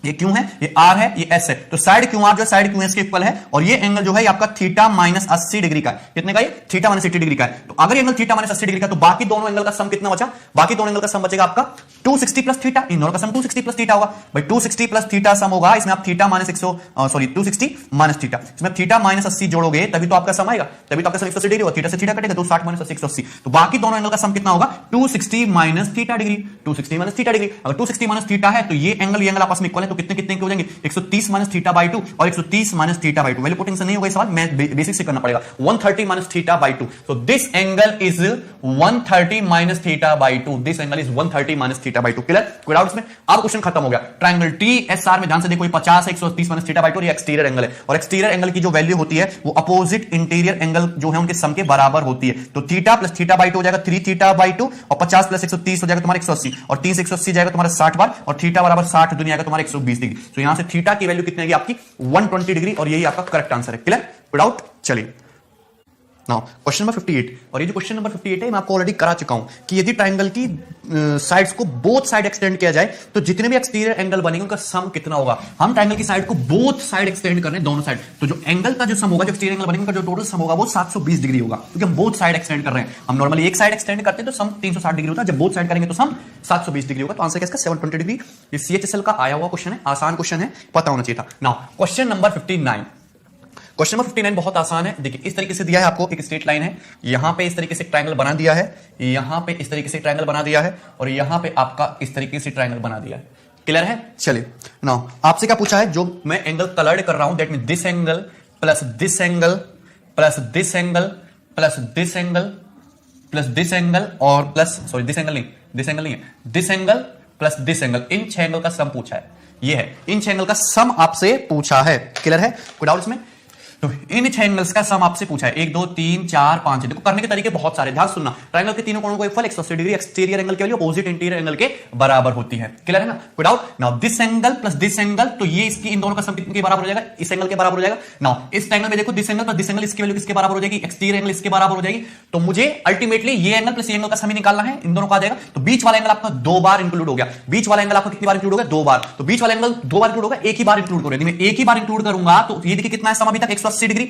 ये क्यू है, ये आर है, ये एस है, तो साइड क्यू आर जो साइड क्यू एस के इक्वल है, और ये एंगल जो है आपका थीटा माइनस 80 डिग्री का है। कितने का, ये थीटा माइनस 80 डिग्री का है। तो अगर एंगल थीटा माइनस 80 डिग्री का, तो बाकी दोनों एंगल का सम कितना बचा, बाकी दोनों एंगल का सम बचेगा आपका 260 प्लस थीटा, इन दोनों का सम 260 प्लस थीटा होगा भाई, 260 प्लस थीटा सम होगा, इसमें आप थीटा माइनस 260 माइनस थीटा, इसमें थीटा माइनस 80 जोड़ोगे तभी तो आपका सम आएगा, तभी तो आपका सम 180 डिग्री होगा, थीटा से थीटा कटेगा, 260 माइनस 80 180, तो बाकी दोनों एंगल का सम कितना होगा, 260 minus theta degree, 260 minus theta degree. अगर 260 माइनस थीटा है तो ये एंगल आपस में इक्वल है, तो कितने कितने के हो जाएंगे, 130 माइनस थीटा बाई 2 और 130 minus theta by 2। Value putting से नहीं होगा इस सवाल, मैं बेसिक से करना पड़ेगा, 130 minus theta by 2, so this angle is 130 minus theta by 2, this angle is 130 minus theta by 2। Clear, कोई डाउट इसमें? अब क्वेश्चन खत्म हो गया। ट्रायंगल टी एस आर में ध्यान से देखो, 50 है, 130 माइनस थीटा बाई 2, ये एक्सटीरियर एंगल है, और एक्सटीरियर एंगल की जो वैल्यू होती है वो अपोजिट इंटीरियर एंगल जो है उनके सम के बराबर होती है। तो थीटा प्लस थीटा बाई 2 हो जाएगा 3 थीटा बाई 2, और 50 प्लस 130 हो जाएगा तुम्हारा 180, और 3 से 180 जाएगा तुम्हारा 60 बार, और थीटा बराबर 60 दुनिया का तुम्हारा 120 डिग्री। तो यहां से थीटा की वैल्यू कितनी आएगी आपकी 120 डिग्री, और यही आपका करेक्ट आंसर है। क्लियर, विदाउट, चलिए नाउ क्वेश्चन नंबर 58, और ये जो क्वेश्चन नंबर 58 है मैं आपको ऑलरेडी करा चुका हूं कि यदि ट्रायंगल की साइड्स को बोथ साइड एक्सटेंड किया जाए तो जितने भी एक्सटीरियर एंगल बनेंगे उनका सम कितना होगा। हम ट्रायंगल की साइड को बोथ साइड एक्सटेंड कर रहे हैं, दोनों साइड, तो जो एंगल का जो सम होगा, जो एक्सटीरियर एंगल बनेगा, जो टोटल सम होगा वो 720 डिग्री होगा, क्योंकि हम बोथ साइड एक्सटेंड कर रहे हैं। हम नॉर्मली एक साइड एक्सटेंड करते हैं तो सम 360 डिग्री होता है, जब बोथ साइड करेंगे तो सम 720 डिग्री होगा। तो आंसर क्या इसका 720 डिग्री। ये सीएचएसएल का आया हुआ क्वेश्चन है, आसान क्वेश्चन है, पता होना चाहिए था। Now question number 59, question number 59 बहुत आसान है। देखिए इस तरीके से दिया है आपको, एक स्ट्रेट लाइन है, यहां पे इस तरीके से ट्रायंगल बना दिया है, यहां पे इस तरीके से ट्रायंगल बना दिया है, और यहां पे आपका इस तरीके से ट्रायंगल बना दिया है। क्लियर है, चलिए नाउ आपसे क्या पूछा है, जो मैं एंगल कलर्ड कर रहा हूं, that mean this angle plus this angle plus this angle plus this angle plus this angle और प्लस सॉरी दिस एंगल नहीं है, this angle plus this angle, in 6 angle का सम पूछा है। ये है, इन 6 एंगल का सम आपसे पूछा है। क्लियर है, कोई डाउट इसमें? तो इन 6 एंगल्स का सम आपसे पूछा है, 1 2 3 4 5। देखो करने के तरीके बहुत सारे, ध्यान सुनना। ट्रायंगल के तीनों कोणों को इक्वल 180 डिग्री, एक्सटीरियर एंगल की वैल्यू अपोजिट इंटीरियर एंगल के बराबर होती है। क्लियर है ना, कोई doubt? Now this angle plus this angle, तो ये इसकी इन दोनों का सम कितने के बराबर हो जाएगा, इस एंगल के बराबर हो जाएगा। नाउ इस ट्रायंगल में देखो, this angle plus this angle, इसकी वैल्यू किसके बराबर हो जाएगी, एक्सटीरियर एंगल इसके बराबर हो जाएगी। तो मुझे अल्टीमेटली ये एंगल प्लस ये एंगल का सम ही निकालना है, इन दोनों का आ जाएगा। तो बीच वाला एंगल आपका 2 बार इंक्लूड हो गया, बीच वाला एंगल आपका कितनी बार इंक्लूड हो गया, 2 बार। तो बीच वाला एंगल 2 बार इंक्लूड होगा, एक ही बार इंक्लूड करो। यदि मैं एक ही बार इंक्लूड करूंगा तो ये देखिए कितना है सम अभी तक, 180 डिग्री,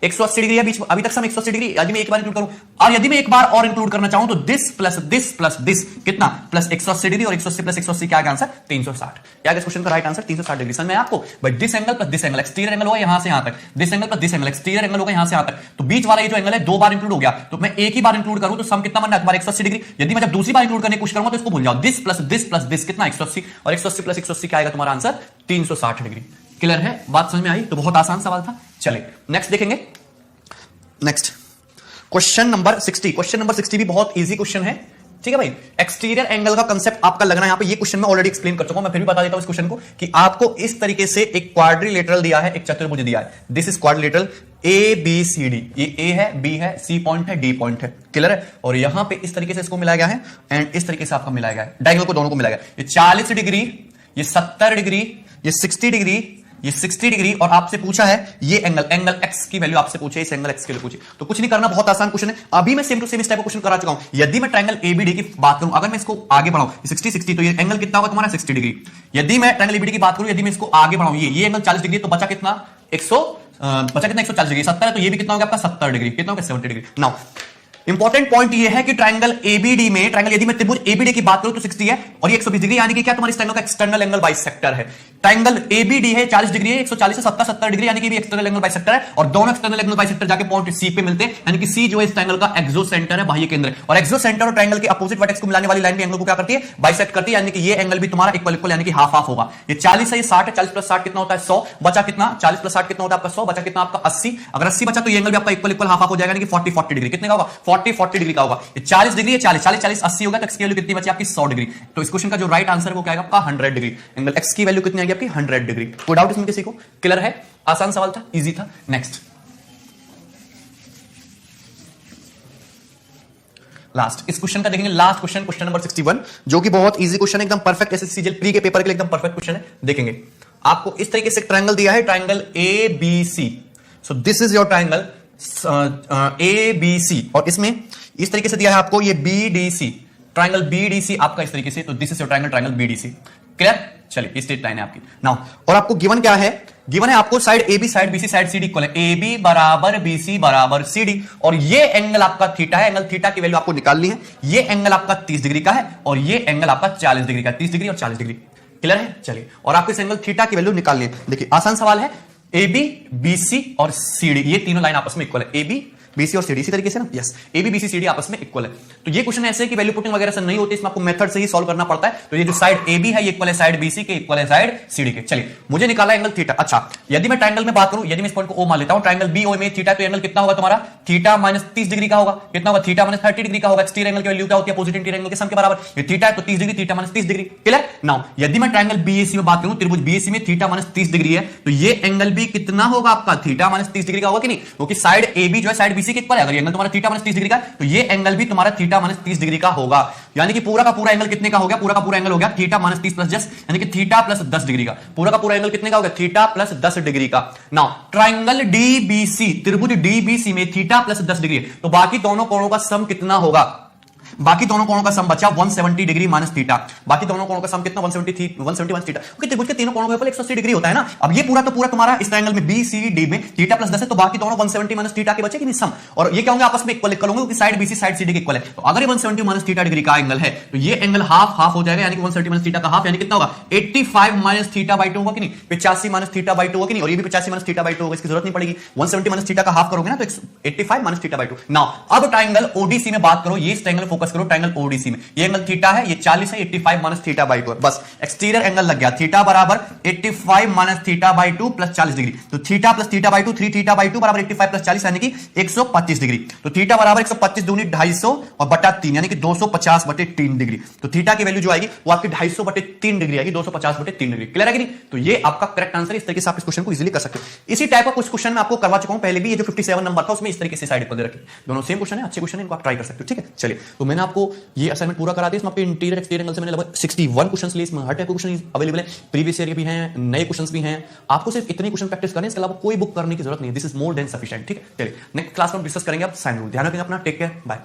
180 डिग्री है बीच, अभी तक सम 180 डिग्री। यदि मैं एक बार इंक्लूड करूं, और यदि मैं एक बार और इंक्लूड करना चाहूं तो दिस प्लस दिस कितना, प्लस 180 डिग्री, और 180 प्लस 180 क्या आंसर, 360। क्या इस क्वेश्चन का राइट आंसर 360 डिग्री। समझ में आपको? भाई this angle plus this angle, exterior angle होगा यहां से यहां तक, this angle plus this angle, exterior angle होगा यहां से यहां तक। तो बीच वाला ये जो एंगल है 2 बार इंक्लूड हो गया, तो मैं एक ही बार इंक्लूड करूं तो सम कितना बनना है तुम्हारा, 180 डिग्री। यदि मैं जब दूसरी बार इंक्लूड करने की कोशिश करूंगा तो इसको भूल जाओ, दिस प्लस दिस कितना, 180, और 180 प्लस 180 क्या आएगा तुम्हारा आंसर, 360 डिग्री। क्लियर है, बात समझ में आई? तो बहुत आसान सवाल था। चलिए नेक्स्ट देखेंगे। Next question number 60, question number 60 भी बहुत इजी क्वेश्चन है। ठीक है भाई, एक्सटीरियर एंगल का कंसेप्ट आपका लगना है यहां पे, ये क्वेश्चन मैं ऑलरेडी एक्सप्लेन कर चुका हूं, मैं फिर भी बता देता हूं इस क्वेश्चन को कि आपको इस तरीके से एक क्वाड्रिलेटरल दिया है, एक चतुर्भुज दिया है, this is quadrilateral A B C D, ये ए है, बी है, सी पॉइंट है, डी पॉइंट है। क्लियर है, और यहां पे इस तरीके से इसको मिलाया गया है, एंड इस तरीके से आपका मिलाया गया है, डायगोनल को दोनों को मिलाया गया। ये 40 डिग्री, ये 70 डिग्री, ये 60 डिग्री, ये 60 डिग्री, और आपसे पूछा है ये एंगल एक्स की वैल्यू आपसे पूछे, इस एंगल एक्स के लिए पूछे। तो कुछ नहीं करना, बहुत आसान क्वेश्चन है। अभी मैं सेम टू सेम इस टाइप का क्वेश्चन करा चुका हूं। यदि मैं ट्रायंगल एबीडी की बात करूं, अगर मैं इसको आगे बढ़ाऊं 60 तो ये एंगल कितना होगा तुम्हारा, 60 डिग्री। यदि मैं ट्रायंगल एबीडी की बात करूं, यदि मैं इसको आगे बढ़ाऊं, ये एंगल 40 डिग्री, तो बचा कितना, 140 डिग्री, 70 है, तो ये भी कितना होगा आपका 70 डिग्री, कितना होगा 70 डिग्री। नाउ इंपॉर्टेंट पॉइंट ये है कि ट्रायंगल एबीडी में, ट्रायंगल यदि मैं त्रिभुज एबीडी की बात करूं तो 60 है, और ये 120 डिग्री, यानी कि क्या तुम्हारे इस ट्रायंगल का एक्सटर्नल एंगल बाइसेक्टर है। ट्रायंगल एबीडी है, 40 डिग्री है, 140 से 70 डिग्री, यानी कि भी एक्सटर्नल एंगल बाइसेक्टर है, और दोनों एक्सटर्नल एंगल बाइसेक्टर जाके पॉइंट सी पे मिलते हैं, यानी कि सी जो है इस ट्रायंगल का एक्सो सेंटर है, बाह्य केंद्र, और एक्सो सेंटर और ट्रायंगल के अपोजिट वर्टेक्स को मिलाने वाली लाइन भी एंगल को क्या करती है, बाइसेक्ट करती है, यानी कि ये एंगल भी तुम्हारा इक्वल इक्वल, यानी कि हाफ हाफ होगा। ये 40 है, ये 60 है, 40 प्लस 60 कितना होता है 100, बचा कितना, 40 प्लस 60 कितना होता है आपका 100, बचा कितना आपका 80। अगर 80 बचा तो ये एंगल भी आपका इक्वल इक्वल हाफ हाफ हो जाएगा, यानी कि 40 डिग्री, कितने का होगा, 40 डिग्री का होगा। ये 40 डिग्री है, 40 80 होगा, तो एक्स की वैल्यू कितनी बची आपकी 100 डिग्री। तो इस क्वेश्चन का जो राइट आंसर है वो क्या आएगा आपका 100 डिग्री। एंगल एक्स की वैल्यू कितनी आएगी आएगी आपकी 100 डिग्री। कोई डाउट इसमें किसी को? क्लियर है? आसान सवाल था, इजी था। नेक्स्ट लास्ट, इस क्वेश्चन का देखेंगे लास्ट क्वेश्चन, क्वेश्चन नंबर 61, जो कि बहुत इजी क्वेश्चन है, एकदम परफेक्ट एसएससी प्री के पेपर के लिए एकदम परफेक्ट क्वेश्चन है। देखेंगे आपको इस तरीके से ट्रायंगल दिया है, triangle A B C. So this is your triangle A B C, और इसमें इस तरीके से दिया है आपको ये B D C, triangle B D C आपका इस तरीके से। तो this is your triangle, triangle B D C. Clear? चलिए स्ट्रेट लाइन है आपकी नाउ। और आपको गिवन क्या है? गिवन है आपको side A B, side B C, side C D equal है। ए बी बराबर बी सी बराबर सी डी, और ये एंगल आपका थीटा है। एंगल थीटा की वैल्यू आपको निकालनी है। ये एंगल आपका 30 डिग्री का है और ये एंगल आपका 40 डिग्री का, 30 डिग्री और 40 डिग्री। क्लियर है? चलिए, और आपको इस एंगल थीटा की वैल्यू निकालनी है। देखिए आसान सवाल है। ए बी बी सी और सी डी, ये तीनों लाइन आपस में इक्वल है। ए बी बी सी और सी डी, इसी तरीके से ना, yes, A B B C C D आपस में इक्वल है। तो ये क्वेश्चन ऐसे है कि वैल्यू पुटिंग वगैरह से नहीं होती, इसमें आपको मेथड से ही सॉल्व करना पड़ता है। तो ये जो साइड ए बी है ये इक्वल है साइड बी सी के, इक्वल है साइड सी डी के। चलिए, मुझे निकाला एंगल थीटा। अच्छा, यदि मैं ट्रायंगल में बात करूं, यदि मैं इस पॉइंट को ओ मान लेता हूं, ट्रायंगल बी ओ में थीटा, तो एंगल कितना होगा तुम्हारा? थीटा माइनस 30 डिग्री का होगा। कितना होगा? थीटा माइनस 30 डिग्री का होगा। एक्सटीरियर एंगल की वैल्यू क्या होती है? अपोजिट इंटीरियर एंगल के सम के बराबर। ये थीटा है तो 30 degree, theta minus 30 degree. Clear? Now यदि मैं ट्रायंगल बीएसी में बात करूं, त्रिभुज बीएसी में थीटा माइनस 30 डिग्री है, तो ये एंगल भी कितना होगा आपका? थीटा माइनस 30 डिग्री का होगा कि नहीं? क्योंकि साइड ए बी जो है साइड बीसी के इक्वल है। अगर ये एंगल तुम्हारा थीटा माइनस 30 डिग्री का, तो ये एंगल भी तुम्हारा थीटा माइनस 30 डिग्री का होगा। यानी कि पूरा का पूरा एंगल कितने का हो गया? पूरा का पूरा एंगल हो गया थीटा माइनस 30 प्लस 10, यानी कि थीटा प्लस 10 डिग्री का। पूरा का पूरा एंगल कितने का हो गया? थीटा प्लस 10 डिग्री का। नाउ ट्रायंगल डीबीसी, त्रिभुज डीबीसी में थीटा प्लस 10 डिग्री है, तो बाकी दोनों कोणों का सम कितना होगा? बाकी दोनों कोणों का सम बचा 170 डिग्री माइनस थीटा। बाकी दोनों कोणों का सम कितना? 170 माइनस थीटा, क्योंकि त्रिभुज के तीनों कोणों के ऊपर 180 डिग्री होता है ना। अब ये पूरा तो पूरा तुम्हारा इस ट्रायंगल में बी सी डी में थीटा प्लस 10 है, तो बाकी दोनों 170 माइनस थीटा के बचे कि नहीं सम, और ये क्या होंगे? आपस में इक्वल होंगे, क्योंकि साइड बीसी साइड सीडी के इक्वल है। तो अगर ये 170 माइनस थीटा डिग्री का एंगल है, तो ये एंगल हाफ हाफ हो जाएगा, यानी कि 170 माइनस थीटा का हाफ, यानी कितना होगा? 85 माइनस थीटा बाई 2 होगा कि नहीं? 85 माइनस थीटा बाई 2 होगा कि नहीं? और ये भी 85 माइनस थीटा बाई 2 होगा, इसकी जरूरत नहीं पड़ेगी। 170 माइनस थीटा का हाफ करोगे ना, तो 85 माइनस थीटा बाई 2। नाउ अब ट्रायंगल ओडीसी में बात करो, ये ट्रायंगल फोकस करो, ट्रायंगल ओडीसी में ये एंगल थीटा है, ये 40 है, 85 माइनस थीटा बाई 2, बस एक्सटीरियर एंगल लग गया। थीटा बराबर 85 minus theta by 2 plus 40 degree, तो theta plus theta by 2, 3 theta by 2 बराबर 85 प्लस 40, यानी कि 125 डिग्री। तो थीटा बराबर 125 दूनी 250 और बटा 3, यानी कि 250 बटे 3 डिग्री। तो थीटा की वैल्यू जो आएगी वो आपकी 250 बटे 3 डिग्री आएगी, 250 बटे 3 डिग्री। क्लियर है कि नहीं? तो ये आपका करेक्ट आंसर है। इस तरीके से आप इस क्वेश्चन को इजीली कर सकते हो। इसी टाइप का कुछ क्वेश्चन मैं आपको करवा चुका हूं पहले भी, ये जो 57 नंबर था उसमें इस तरीके से साइड पर दे रखे। दोनों सेम क्वेश्चन है, अच्छे क्वेश्चन है, इनको आप ट्राई कर सकते हो। ठीक है, चलिए, तो मैंने आपको ये असाइनमेंट पूरा करा दिया। इसमें आपके इंटीरियर एक्सटीरियर एंगल से मैंने लगभग 61 क्वेश्चंस लिए। इसमें हर टाइप के क्वेश्चन अवेलेबल है, प्रीवियस ईयर के भी हैं, नए क्वेश्चंस भी हैं। आपको सिर्फ इतने क्वेश्चन प्रैक्टिस करने, इसके अलावा कोई बुक करने की जरूरत नहीं है। This is more than sufficient. ठीक है, चलिए नेक्स्ट क्लास में डिस्कस करेंगे आप साइन रूल। ध्यान रखेंगे अपना, टेक केयर, बाय।